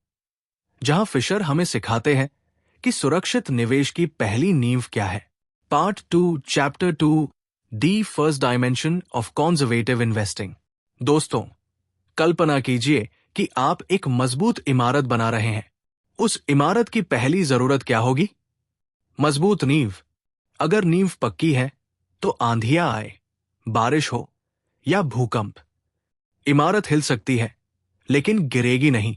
जहां फिशर हमें सिखाते हैं कि सुरक्षित निवेश की पहली नींव क्या है। Part 2 chapter 2 the first dimension of conservative investing. दोस्तों, कल्पना कीजिए कि आप एक मजबूत इमारत बना रहे हैं। उस इमारत की पहली जरूरत क्या होगी? मजबूत नींव। अगर नींव पक्की है, तो आंधियां आए, बारिश हो या भूकंप, इमारत हिल सकती है, लेकिन गिरेगी नहीं।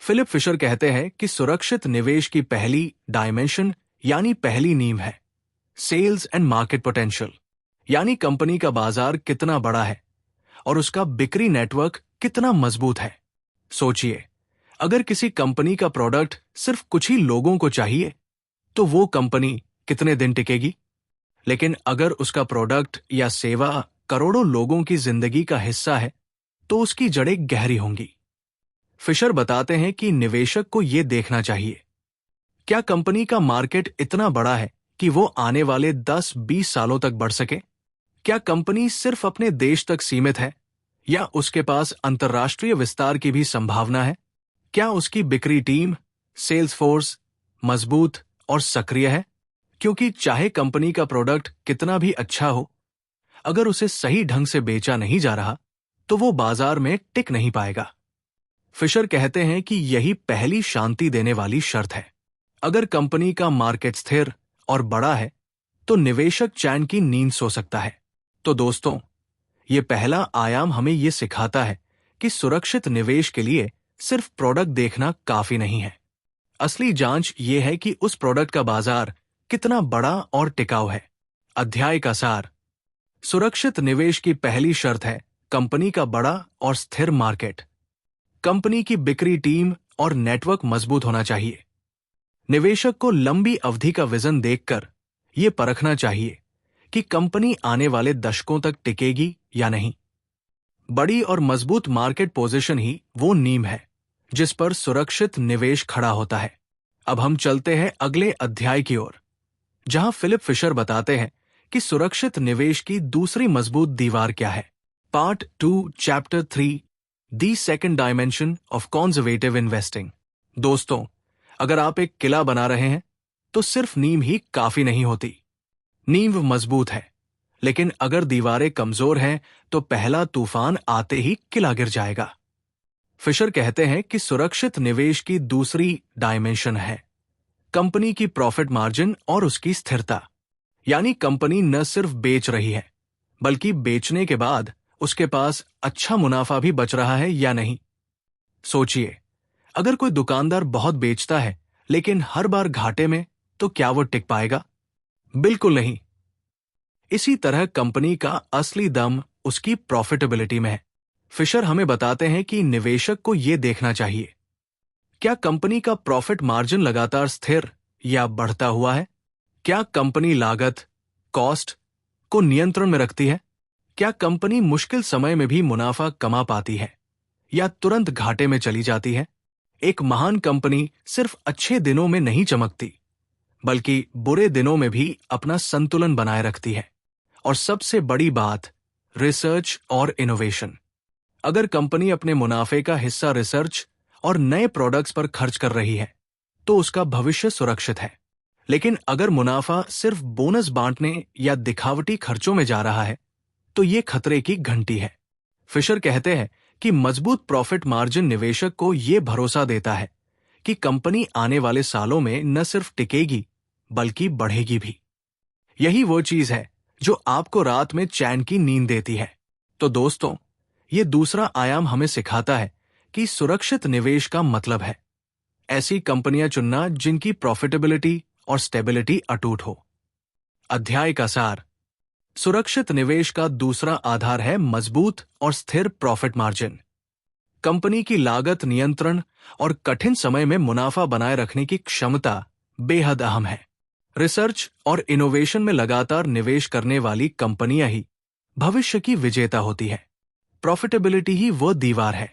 फिलिप फिशर कहते हैं कि सुरक्षित निवेश की पहली डायमेंशन यानी पहली नींव है सेल्स एंड मार्केट पोटेंशियल, यानी कंपनी का बाजार कितना बड़ा है और उसका बिक्री नेटवर्क कितना मजबूत है। सोचिए, अगर किसी कंपनी का प्रोडक्ट सिर्फ कुछ ही लोगों को चाहिए तो वो कंपनी कितने दिन टिकेगी। लेकिन अगर उसका प्रोडक्ट या सेवा करोड़ों लोगों की जिंदगी का हिस्सा है तो उसकी जड़ें गहरी होंगी। फिशर बताते हैं कि निवेशक को यह देखना चाहिए, क्या कंपनी का मार्केट इतना बड़ा है कि वो आने वाले 10-20 सालों तक बढ़ सके। क्या कंपनी सिर्फ अपने देश तक सीमित है या उसके पास अंतर्राष्ट्रीय विस्तार की भी संभावना है। क्या उसकी बिक्री टीम, सेल्स फोर्स मजबूत और सक्रिय है। क्योंकि चाहे कंपनी का प्रोडक्ट कितना भी अच्छा हो, अगर उसे सही ढंग से बेचा नहीं जा रहा तो वो बाजार में टिक नहीं पाएगा। फिशर कहते हैं कि यही पहली शांति देने वाली शर्त है। अगर कंपनी का मार्केट स्थिर और बड़ा है तो निवेशक चैन की नींद सो सकता है। तो दोस्तों, ये पहला आयाम हमें ये सिखाता है कि सुरक्षित निवेश के लिए सिर्फ प्रोडक्ट देखना काफी नहीं है। असली जांच ये है कि उस प्रोडक्ट का बाजार कितना बड़ा और टिकाऊ है। अध्याय का सार। सुरक्षित निवेश की पहली शर्त है कंपनी का बड़ा और स्थिर मार्केट। कंपनी की बिक्री टीम और नेटवर्क मजबूत होना चाहिए। निवेशक को लंबी अवधि का विजन देखकर यह परखना चाहिए कि कंपनी आने वाले दशकों तक टिकेगी या नहीं। बड़ी और मजबूत मार्केट पोजीशन ही वो नींव है जिस पर सुरक्षित निवेश खड़ा होता है। अब हम चलते हैं अगले अध्याय की ओर, जहां फिलिप फिशर बताते हैं कि सुरक्षित निवेश की दूसरी मजबूत दीवार क्या है। Part 2 chapter 3 the second dimension of conservative investing. दोस्तों, अगर आप एक किला बना रहे हैं तो सिर्फ नींव ही काफी नहीं होती। नींव मजबूत है, लेकिन अगर दीवारें कमजोर हैं तो पहला तूफान आते ही किला गिर जाएगा। फिशर कहते हैं कि सुरक्षित निवेश की दूसरी डायमेंशन है कंपनी की प्रॉफिट मार्जिन और उसकी स्थिरता। यानी कंपनी न सिर्फ बेच रही है बल्कि बेचने के बाद उसके पास अच्छा मुनाफा भी बच रहा है या नहीं। सोचिए, अगर कोई दुकानदार बहुत बेचता है लेकिन हर बार घाटे में, तो क्या वो टिक पाएगा? बिल्कुल नहीं। इसी तरह कंपनी का असली दम उसकी प्रॉफिटेबिलिटी में है। फिशर हमें बताते हैं कि निवेशक को यह देखना चाहिए, क्या कंपनी का प्रॉफिट मार्जिन लगातार स्थिर या बढ़ता हुआ है। क्या कंपनी लागत, कॉस्ट को नियंत्रण में रखती है। क्या कंपनी मुश्किल समय में भी मुनाफा कमा पाती है या तुरंत घाटे में चली जाती है। एक महान कंपनी सिर्फ अच्छे दिनों में नहीं चमकती, बल्कि बुरे दिनों में भी अपना संतुलन बनाए रखती है। और सबसे बड़ी बात, रिसर्च और इनोवेशन। अगर कंपनी अपने मुनाफे का हिस्सा रिसर्च और नए प्रोडक्ट्स पर खर्च कर रही है तो उसका भविष्य सुरक्षित है। लेकिन अगर मुनाफा सिर्फ बोनस बांटने या दिखावटी खर्चों में जा रहा है तो ये खतरे की घंटी है। फिशर कहते हैं कि मजबूत प्रॉफिट मार्जिन निवेशक को यह भरोसा देता है कि कंपनी आने वाले सालों में न सिर्फ टिकेगी बल्कि बढ़ेगी भी। यही वो चीज है जो आपको रात में चैन की नींद देती है। तो दोस्तों, ये दूसरा आयाम हमें सिखाता है कि सुरक्षित निवेश का मतलब है ऐसी कंपनियां चुनना जिनकी प्रॉफिटेबिलिटी और स्टेबिलिटी अटूट हो। अध्याय का सार। सुरक्षित निवेश का दूसरा आधार है मजबूत और स्थिर प्रॉफिट मार्जिन। कंपनी की लागत नियंत्रण और कठिन समय में मुनाफा बनाए रखने की क्षमता बेहद अहम है। रिसर्च और इनोवेशन में लगातार निवेश करने वाली कंपनियां ही भविष्य की विजेता होती है। प्रॉफिटेबिलिटी ही वो दीवार है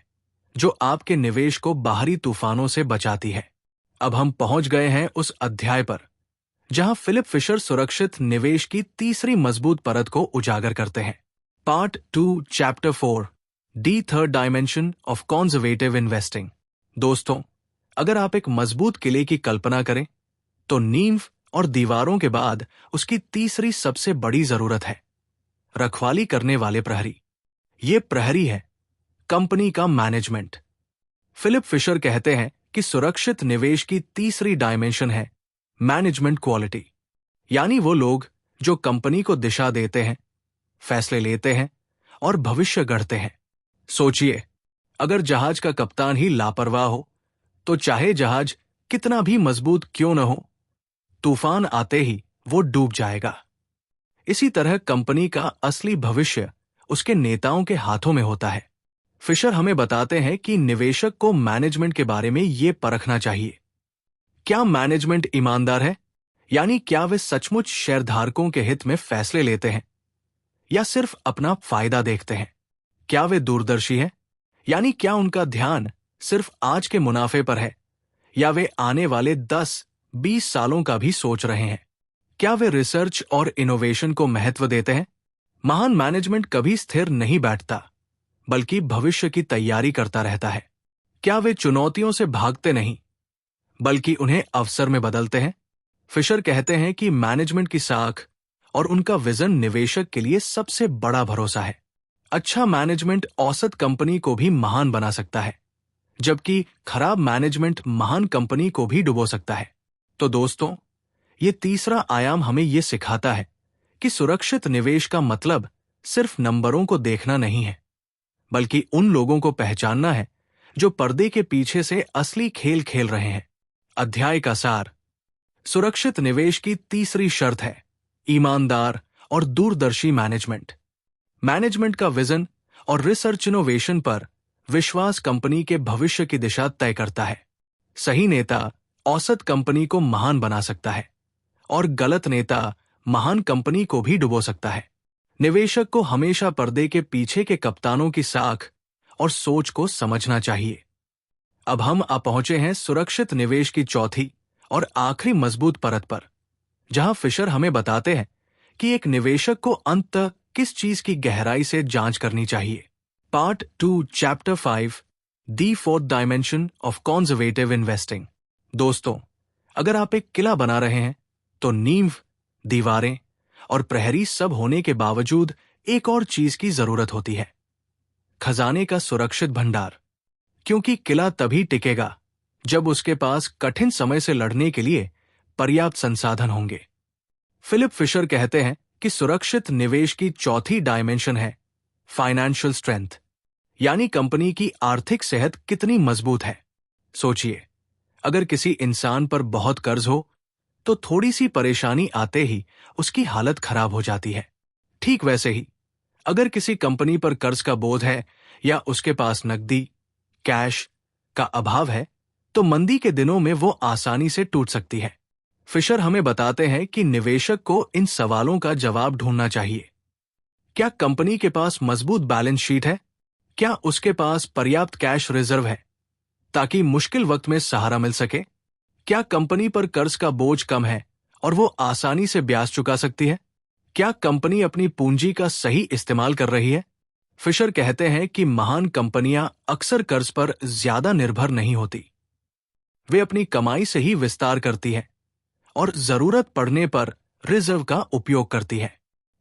जो आपके निवेश को बाहरी तूफानों से बचाती है। अब हम पहुंच गए हैं उस अध्याय पर जहां फिलिप फिशर सुरक्षित निवेश की तीसरी मजबूत परत को उजागर करते हैं। Part 2 chapter 4 the third dimension of conservative investing. दोस्तों, अगर आप एक मजबूत किले की कल्पना करें तो नींव और दीवारों के बाद उसकी तीसरी सबसे बड़ी जरूरत है रखवाली करने वाले प्रहरी। ये प्रहरी है कंपनी का मैनेजमेंट। फिलिप फिशर कहते हैं कि सुरक्षित निवेश की तीसरी डायमेंशन है मैनेजमेंट क्वालिटी। यानी वो लोग जो कंपनी को दिशा देते हैं, फैसले लेते हैं और भविष्य गढ़ते हैं। सोचिए, अगर जहाज का कप्तान ही लापरवाह हो तो चाहे जहाज कितना भी मजबूत क्यों न हो, तूफान आते ही वो डूब जाएगा। इसी तरह कंपनी का असली भविष्य उसके नेताओं के हाथों में होता है। फिशर हमें बताते हैं कि निवेशक को मैनेजमेंट के बारे में ये परखना चाहिए। क्या मैनेजमेंट ईमानदार है? यानी क्या वे सचमुच शेयरधारकों के हित में फैसले लेते हैं या सिर्फ अपना फायदा देखते हैं? क्या वे दूरदर्शी हैं? यानी क्या उनका ध्यान सिर्फ आज के मुनाफे पर है या वे आने वाले 10-20 सालों का भी सोच रहे हैं? क्या वे रिसर्च और इनोवेशन को महत्व देते हैं? महान मैनेजमेंट कभी स्थिर नहीं बैठता, बल्कि भविष्य की तैयारी करता रहता है। क्या वे चुनौतियों से भागते नहीं, बल्कि उन्हें अवसर में बदलते हैं? फिशर कहते हैं कि मैनेजमेंट की साख और उनका विजन निवेशक के लिए सबसे बड़ा भरोसा है। अच्छा मैनेजमेंट औसत कंपनी को भी महान बना सकता है, जबकि खराब मैनेजमेंट महान कंपनी को भी डुबो सकता है। तो दोस्तों, ये तीसरा आयाम हमें ये सिखाता है कि सुरक्षित निवेश का मतलब सिर्फ नंबरों को देखना नहीं है, बल्कि उन लोगों को पहचानना है जो पर्दे के पीछे से असली खेल खेल रहे हैं। अध्याय का सार। सुरक्षित निवेश की तीसरी शर्त है ईमानदार और दूरदर्शी मैनेजमेंट। मैनेजमेंट का विजन और रिसर्च इनोवेशन पर विश्वास कंपनी के भविष्य की दिशा तय करता है। सही नेता औसत कंपनी को महान बना सकता है और गलत नेता महान कंपनी को भी डुबो सकता है। निवेशक को हमेशा पर्दे के पीछे के कप्तानों की साख और सोच को समझना चाहिए। अब हम आ पहुंचे हैं सुरक्षित निवेश की चौथी और आखिरी मजबूत परत पर, जहां फिशर हमें बताते हैं कि एक निवेशक को अंततः किस चीज की गहराई से जांच करनी चाहिए। Part 2 chapter 5 the fourth dimension of conservative investing. दोस्तों, अगर आप एक किला बना रहे हैं तो नींव, दीवारें और प्रहरी सब होने के बावजूद एक और चीज की जरूरत होती है, खजाने का सुरक्षित भंडार। क्योंकि किला तभी टिकेगा जब उसके पास कठिन समय से लड़ने के लिए पर्याप्त संसाधन होंगे। फिलिप फिशर कहते हैं कि सुरक्षित निवेश की चौथी डायमेंशन है फाइनेंशियल स्ट्रेंथ, यानी कंपनी की आर्थिक सेहत कितनी मजबूत है। सोचिए, अगर किसी इंसान पर बहुत कर्ज हो तो थोड़ी सी परेशानी आते ही उसकी हालत खराब हो जाती है। ठीक वैसे ही अगर किसी कंपनी पर कर्ज का बोझ है या उसके पास नकदी, कैश का अभाव है, तो मंदी के दिनों में वो आसानी से टूट सकती है। फिशर हमें बताते हैं कि निवेशक को इन सवालों का जवाब ढूंढना चाहिए। क्या कंपनी के पास मजबूत बैलेंस शीट है? क्या उसके पास पर्याप्त कैश रिजर्व है ताकि मुश्किल वक्त में सहारा मिल सके? क्या कंपनी पर कर्ज का बोझ कम है और वो आसानी से ब्याज चुका सकती है? क्या कंपनी अपनी पूंजी का सही इस्तेमाल कर रही है? फिशर कहते हैं कि महान कंपनियां अक्सर कर्ज पर ज्यादा निर्भर नहीं होती। वे अपनी कमाई से ही विस्तार करती हैं और जरूरत पड़ने पर रिजर्व का उपयोग करती है।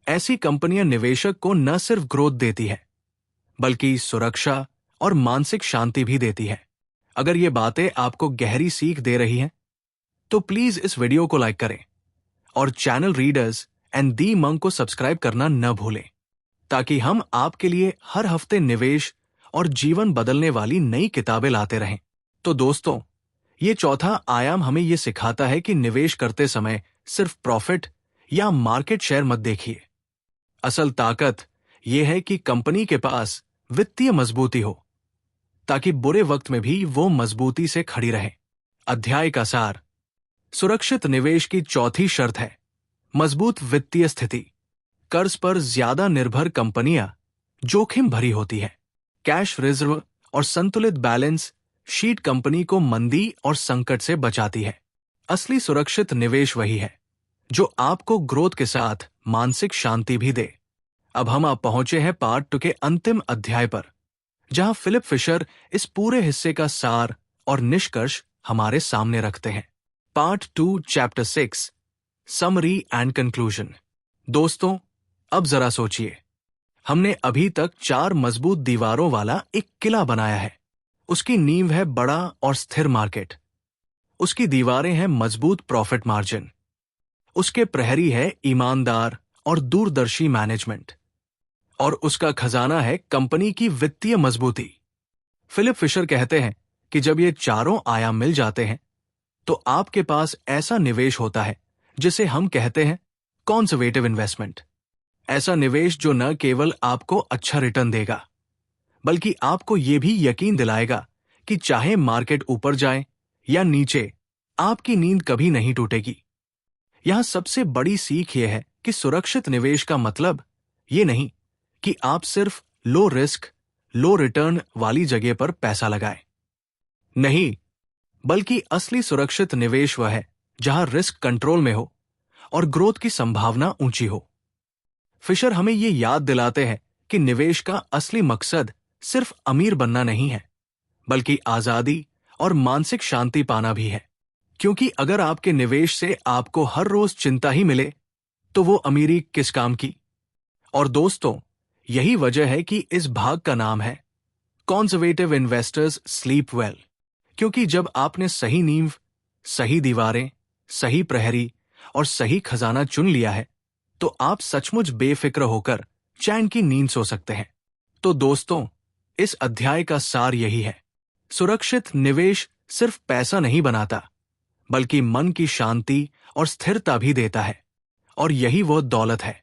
ऐसी कंपनियां निवेशक को न सिर्फ ग्रोथ देती है, बल्कि सुरक्षा और मानसिक शांति भी देती है। अगर ये बातें आपको गहरी सीख दे रही हैं, तो प्लीज इस वीडियो को लाइक करें और channel readers and the monk को सब्सक्राइब करना न भूलें, ताकि हम आपके लिए हर हफ्ते निवेश और जीवन बदलने वाली नई किताबें लाते रहें। तो दोस्तों, ये चौथा आयाम हमें ये सिखाता है कि निवेश करते समय सिर्फ प्रॉफिट या मार्केट शेयर मत देखिए। असल ताकत यह है कि कंपनी के पास वित्तीय मजबूती हो, ताकि बुरे वक्त में भी वो मजबूती से खड़ी रहे। अध्याय का सार। सुरक्षित निवेश की चौथी शर्त है मजबूत वित्तीय स्थिति। कर्ज पर ज्यादा निर्भर कंपनियां जोखिम भरी होती है। कैश रिजर्व और संतुलित बैलेंस शीट कंपनी को मंदी और संकट से बचाती है। असली सुरक्षित निवेश वही है जो आपको ग्रोथ के साथ मानसिक शांति भी दे। अब हम आप पहुंचे हैं पार्ट 2 के अंतिम अध्याय पर, जहां फिलिप फिशर इस पूरे हिस्से का सार और निष्कर्ष हमारे सामने रखते हैं। Part 2 chapter 6 summary and conclusion. दोस्तों, अब जरा सोचिए, हमने अभी तक 4 मजबूत दीवारों वाला एक किला बनाया है। उसकी नींव है बड़ा और स्थिर मार्केट, उसकी दीवारें हैं मजबूत प्रॉफिट मार्जिन, उसके प्रहरी है ईमानदार और दूरदर्शी मैनेजमेंट, और उसका खजाना है कंपनी की वित्तीय मजबूती। फिलिप फिशर कहते हैं कि जब ये चारों आयाम मिल जाते हैं तो आपके पास ऐसा निवेश होता है जिसे हम कहते हैं कंजर्वेटिव इन्वेस्टमेंट। ऐसा निवेश जो न केवल आपको अच्छा रिटर्न देगा, बल्कि आपको ये भी यकीन दिलाएगा कि चाहे मार्केट ऊपर जाए या नीचे, आपकी नींद कभी नहीं टूटेगी। यहां सबसे बड़ी सीख यह है कि सुरक्षित निवेश का मतलब ये नहीं कि आप सिर्फ लो रिस्क, लो रिटर्न वाली जगह पर पैसा लगाएं। नहीं, बल्कि असली सुरक्षित निवेश वह है जहां रिस्क कंट्रोल में हो और ग्रोथ की संभावना ऊंची हो। फिशर हमें ये याद दिलाते हैं कि निवेश का असली मकसद सिर्फ अमीर बनना नहीं है, बल्कि आजादी और मानसिक शांति पाना भी है। क्योंकि अगर आपके निवेश से आपको हर रोज चिंता ही मिले, तो वो अमीरी किस काम की। और दोस्तों, यही वजह है कि इस भाग का नाम है कंजर्वेटिव इन्वेस्टर्स स्लीप वेल। क्योंकि जब आपने सही नींव, सही दीवारें, सही प्रहरी और सही खजाना चुन लिया है, तो आप सचमुच बेफिक्र होकर चैन की नींद सो सकते हैं। तो दोस्तों, इस अध्याय का सार यही है, सुरक्षित निवेश सिर्फ पैसा नहीं बनाता, बल्कि मन की शांति और स्थिरता भी देता है। और यही वो दौलत है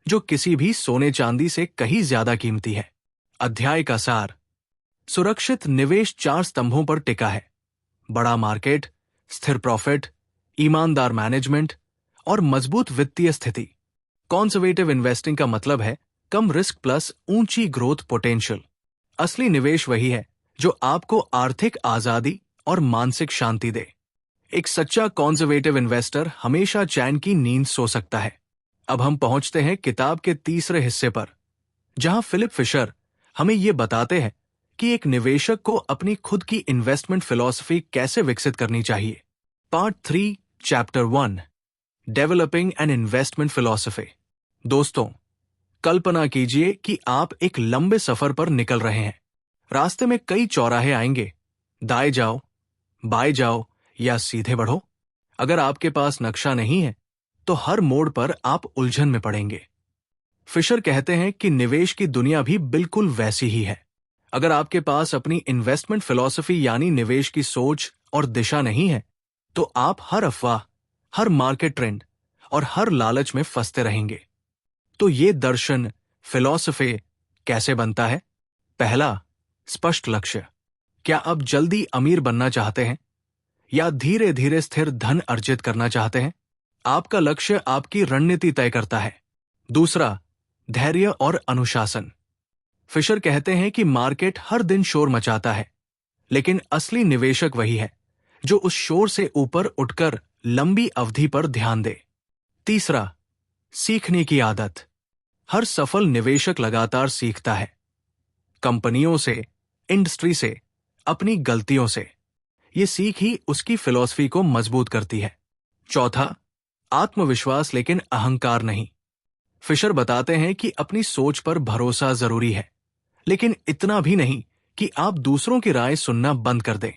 जो किसी भी सोने चांदी से कहीं ज्यादा कीमती है। अध्याय का सार, सुरक्षित निवेश 4 स्तंभों पर टिका है: बड़ा मार्केट, स्थिर प्रॉफिट, ईमानदार मैनेजमेंट और मजबूत वित्तीय स्थिति। कंजर्वेटिव इन्वेस्टिंग का मतलब है कम रिस्क प्लस ऊंची ग्रोथ पोटेंशियल। असली निवेश वही है जो आपको आर्थिक आजादी और मानसिक शांति दे। एक सच्चा कंजर्वेटिव इन्वेस्टर हमेशा चैन की नींद सो सकता है। अब हम पहुंचते हैं किताब के तीसरे हिस्से पर, जहां फिलिप फिशर हमें ये बताते हैं कि एक निवेशक को अपनी खुद की इन्वेस्टमेंट फिलॉसफी कैसे विकसित करनी चाहिए। Part 3, chapter 1, developing an investment philosophy. दोस्तों, कल्पना कीजिए कि आप एक लंबे सफर पर निकल रहे हैं। रास्ते में कई चौराहे आएंगे, दाएं जाओ, बाएं जाओ या सीधे बढ़ो। अगर आपके पास नक्शा नहीं है, तो हर मोड़ पर आप उलझन में पड़ेंगे। फिशर कहते हैं कि निवेश की दुनिया भी बिल्कुल वैसी ही है। अगर आपके पास अपनी इन्वेस्टमेंट फिलॉसफी यानी निवेश की सोच और दिशा नहीं है, तो आप हर अफवाह, हर मार्केट ट्रेंड और हर लालच में फंसते रहेंगे। तो ये दर्शन, फिलॉसफी कैसे बनता है? पहला, स्पष्ट लक्ष्य। क्या आप जल्दी अमीर बनना चाहते हैं या धीरे धीरे स्थिर धन अर्जित करना चाहते हैं? आपका लक्ष्य आपकी रणनीति तय करता है। दूसरा, धैर्य और अनुशासन। फिशर कहते हैं कि मार्केट हर दिन शोर मचाता है, लेकिन असली निवेशक वही है जो उस शोर से ऊपर उठकर लंबी अवधि पर ध्यान दे। तीसरा, सीखने की आदत। हर सफल निवेशक लगातार सीखता है, कंपनियों से, इंडस्ट्री से, अपनी गलतियों से। ये सीख ही उसकी फिलॉसफी को मजबूत करती है। चौथा, आत्मविश्वास लेकिन अहंकार नहीं। फिशर बताते हैं कि अपनी सोच पर भरोसा जरूरी है, लेकिन इतना भी नहीं कि आप दूसरों की राय सुनना बंद कर दें।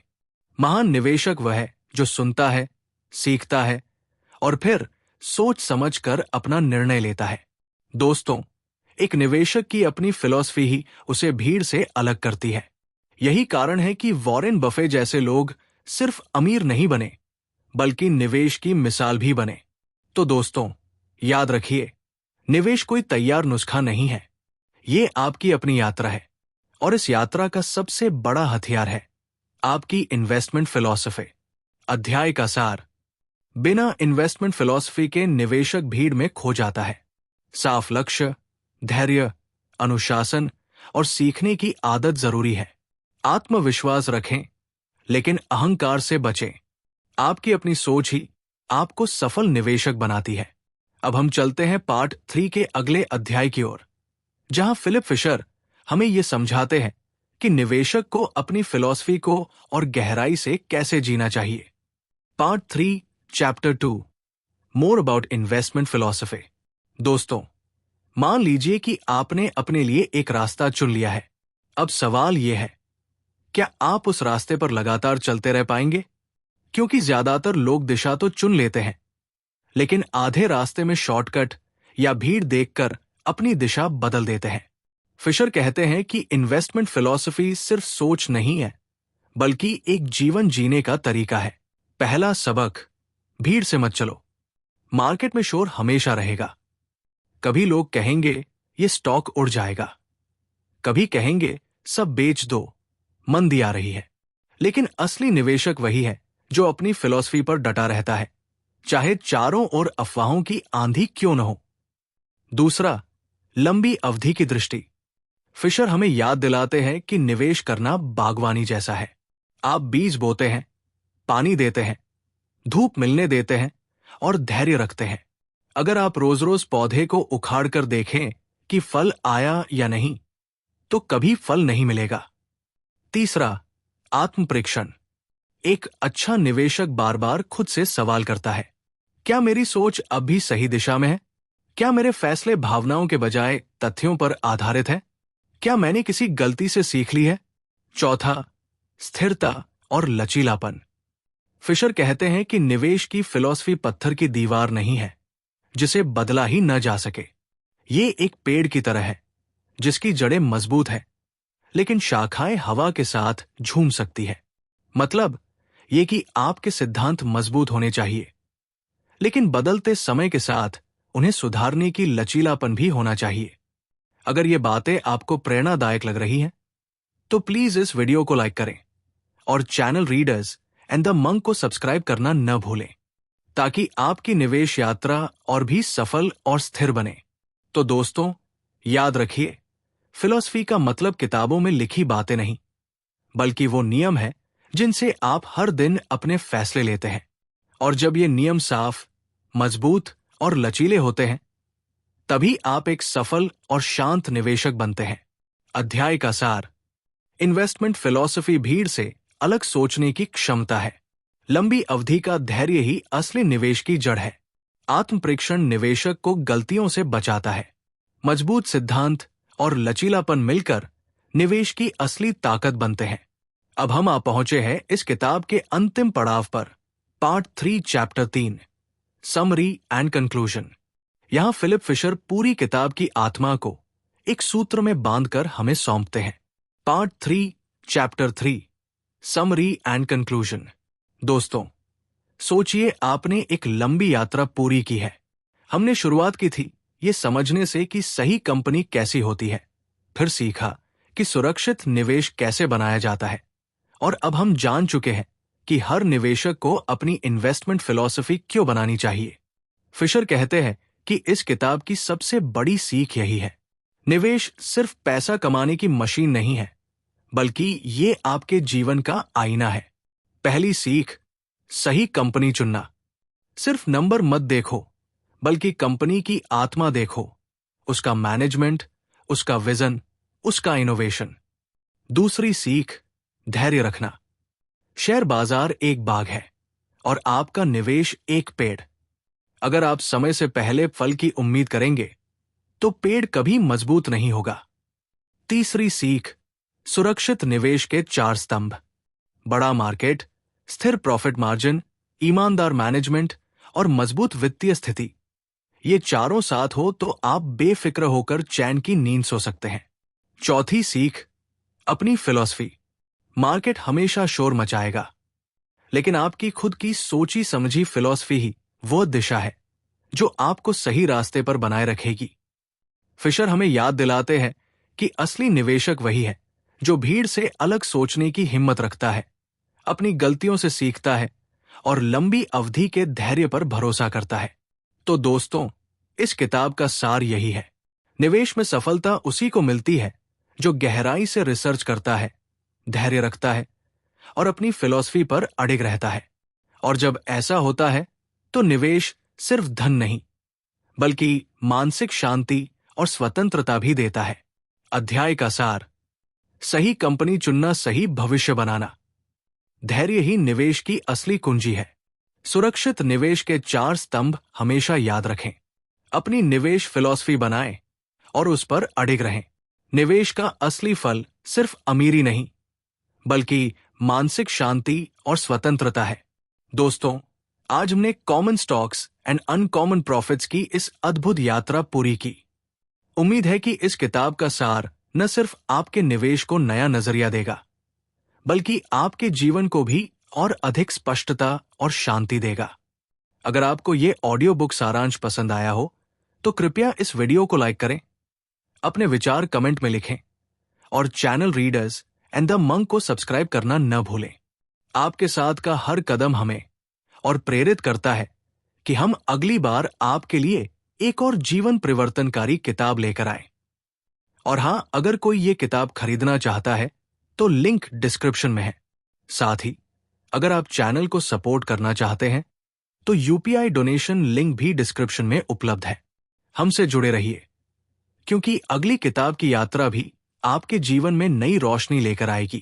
महान निवेशक वह है जो सुनता है, सीखता है और फिर सोच समझकर अपना निर्णय लेता है। दोस्तों, एक निवेशक की अपनी फिलॉसफी ही उसे भीड़ से अलग करती है। यही कारण है कि वॉरेन बफे जैसे लोग सिर्फ अमीर नहीं बने, बल्कि निवेश की मिसाल भी बने। तो दोस्तों, याद रखिए, निवेश कोई तैयार नुस्खा नहीं है। ये आपकी अपनी यात्रा है, और इस यात्रा का सबसे बड़ा हथियार है आपकी इन्वेस्टमेंट फिलॉसफी। अध्याय का सार, बिना इन्वेस्टमेंट फिलॉसफी के निवेशक भीड़ में खो जाता है। साफ लक्ष्य, धैर्य, अनुशासन और सीखने की आदत जरूरी है। आत्मविश्वास रखें, लेकिन अहंकार से बचें। आपकी अपनी सोच ही आपको सफल निवेशक बनाती है। अब हम चलते हैं पार्ट 3 के अगले अध्याय की ओर, जहां फिलिप फिशर हमें यह समझाते हैं कि निवेशक को अपनी फिलॉसफी को और गहराई से कैसे जीना चाहिए। Part 3, chapter 2, more about investment philosophy. दोस्तों, मान लीजिए कि आपने अपने लिए एक रास्ता चुन लिया है। अब सवाल यह है, क्या आप उस रास्ते पर लगातार चलते रह पाएंगे? क्योंकि ज्यादातर लोग दिशा तो चुन लेते हैं, लेकिन आधे रास्ते में शॉर्टकट या भीड़ देखकर अपनी दिशा बदल देते हैं। फिशर कहते हैं कि इन्वेस्टमेंट फिलॉसफी सिर्फ सोच नहीं है, बल्कि एक जीवन जीने का तरीका है। पहला सबक, भीड़ से मत चलो। मार्केट में शोर हमेशा रहेगा। कभी लोग कहेंगे ये स्टॉक उड़ जाएगा, कभी कहेंगे सब बेच दो, मंदी आ रही है। लेकिन असली निवेशक वही है जो अपनी फिलॉसफी पर डटा रहता है, चाहे चारों ओर अफवाहों की आंधी क्यों न हो। दूसरा, लंबी अवधि की दृष्टि। फिशर हमें याद दिलाते हैं कि निवेश करना बागवानी जैसा है। आप बीज बोते हैं, पानी देते हैं, धूप मिलने देते हैं और धैर्य रखते हैं। अगर आप रोज रोज पौधे को उखाड़ कर देखें कि फल आया या नहीं, तो कभी फल नहीं मिलेगा। तीसरा, आत्मपरीक्षण। एक अच्छा निवेशक बार बार खुद से सवाल करता है, क्या मेरी सोच अब भी सही दिशा में है? क्या मेरे फैसले भावनाओं के बजाय तथ्यों पर आधारित हैं? क्या मैंने किसी गलती से सीख ली है? चौथा, स्थिरता और लचीलापन। फिशर कहते हैं कि निवेश की फिलॉसफी पत्थर की दीवार नहीं है जिसे बदला ही न जा सके। ये एक पेड़ की तरह है जिसकी जड़ें मजबूत हैं, लेकिन शाखाएं हवा के साथ झूम सकती है। मतलब ये कि आपके सिद्धांत मजबूत होने चाहिए, लेकिन बदलते समय के साथ उन्हें सुधारने की लचीलापन भी होना चाहिए। अगर ये बातें आपको प्रेरणादायक लग रही हैं, तो प्लीज इस वीडियो को लाइक करें और channel readers and the monk को सब्सक्राइब करना न भूलें, ताकि आपकी निवेश यात्रा और भी सफल और स्थिर बने। तो दोस्तों, याद रखिए, फिलॉसफी का मतलब किताबों में लिखी बातें नहीं, बल्कि वो नियम है जिनसे आप हर दिन अपने फैसले लेते हैं। और जब ये नियम साफ, मजबूत और लचीले होते हैं, तभी आप एक सफल और शांत निवेशक बनते हैं। अध्याय का सार। इन्वेस्टमेंट फिलॉसफी भीड़ से अलग सोचने की क्षमता है। लंबी अवधि का धैर्य ही असली निवेश की जड़ है। आत्मपरीक्षण निवेशक को गलतियों से बचाता है। मजबूत सिद्धांत और लचीलापन मिलकर निवेश की असली ताकत बनते हैं। अब हम आ पहुंचे हैं इस किताब के अंतिम पड़ाव पर, part 3 chapter 3, summary and conclusion. यहां फिलिप फिशर पूरी किताब की आत्मा को एक सूत्र में बांधकर हमें सौंपते हैं। Part 3 chapter 3, summary and conclusion. दोस्तों, सोचिए आपने एक लंबी यात्रा पूरी की है। हमने शुरुआत की थी ये समझने से कि सही कंपनी कैसी होती है, फिर सीखा कि सुरक्षित निवेश कैसे बनाया जाता है, और अब हम जान चुके हैं कि हर निवेशक को अपनी इन्वेस्टमेंट फिलॉसफी क्यों बनानी चाहिए। फिशर कहते हैं कि इस किताब की सबसे बड़ी सीख यही है, निवेश सिर्फ पैसा कमाने की मशीन नहीं है, बल्कि ये आपके जीवन का आईना है। पहली सीख, सही कंपनी चुनना। सिर्फ नंबर मत देखो, बल्कि कंपनी की आत्मा देखो, उसका मैनेजमेंट, उसका विजन, उसका इनोवेशन। दूसरी सीख, धैर्य रखना। शेयर बाजार एक बाग है और आपका निवेश एक पेड़। अगर आप समय से पहले फल की उम्मीद करेंगे, तो पेड़ कभी मजबूत नहीं होगा। तीसरी सीख, सुरक्षित निवेश के 4 स्तंभ। बड़ा मार्केट, स्थिर प्रॉफिट मार्जिन, ईमानदार मैनेजमेंट और मजबूत वित्तीय स्थिति। ये चारों साथ हो तो आप बेफिक्र होकर चैन की नींद सो सकते हैं। चौथी सीख, अपनी फिलॉसफी। मार्केट हमेशा शोर मचाएगा, लेकिन आपकी खुद की सोची समझी फिलॉसफी ही वो दिशा है जो आपको सही रास्ते पर बनाए रखेगी। फिशर हमें याद दिलाते हैं कि असली निवेशक वही है जो भीड़ से अलग सोचने की हिम्मत रखता है, अपनी गलतियों से सीखता है और लंबी अवधि के धैर्य पर भरोसा करता है। तो दोस्तों, इस किताब का सार यही है, निवेश में सफलता उसी को मिलती है जो गहराई से रिसर्च करता है, धैर्य रखता है और अपनी फिलॉसफी पर अडिग रहता है। और जब ऐसा होता है, तो निवेश सिर्फ धन नहीं, बल्कि मानसिक शांति और स्वतंत्रता भी देता है। अध्याय का सार, सही कंपनी चुनना, सही भविष्य बनाना। धैर्य ही निवेश की असली कुंजी है। सुरक्षित निवेश के 4 स्तंभ हमेशा याद रखें। अपनी निवेश फिलॉसफी बनाएं और उस पर अडिग रहें। निवेश का असली फल सिर्फ अमीरी नहीं, बल्कि मानसिक शांति और स्वतंत्रता है। दोस्तों, आज हमने common stocks and uncommon profits की इस अद्भुत यात्रा पूरी की। उम्मीद है कि इस किताब का सार न सिर्फ आपके निवेश को नया नजरिया देगा, बल्कि आपके जीवन को भी और अधिक स्पष्टता और शांति देगा। अगर आपको ये ऑडियो बुक सारांश पसंद आया हो, तो कृपया इस वीडियो को लाइक करें, अपने विचार कमेंट में लिखें और channel readers and the monk को सब्सक्राइब करना न भूलें। आपके साथ का हर कदम हमें और प्रेरित करता है कि हम अगली बार आपके लिए एक और जीवन परिवर्तनकारी किताब लेकर आए। और हां, अगर कोई ये किताब खरीदना चाहता है तो लिंक डिस्क्रिप्शन में है। साथ ही अगर आप चैनल को सपोर्ट करना चाहते हैं तो यूपीआई डोनेशन लिंक भी डिस्क्रिप्शन में उपलब्ध है। हमसे जुड़े रहिए, क्योंकि अगली किताब की यात्रा भी आपके जीवन में नई रोशनी लेकर आएगी।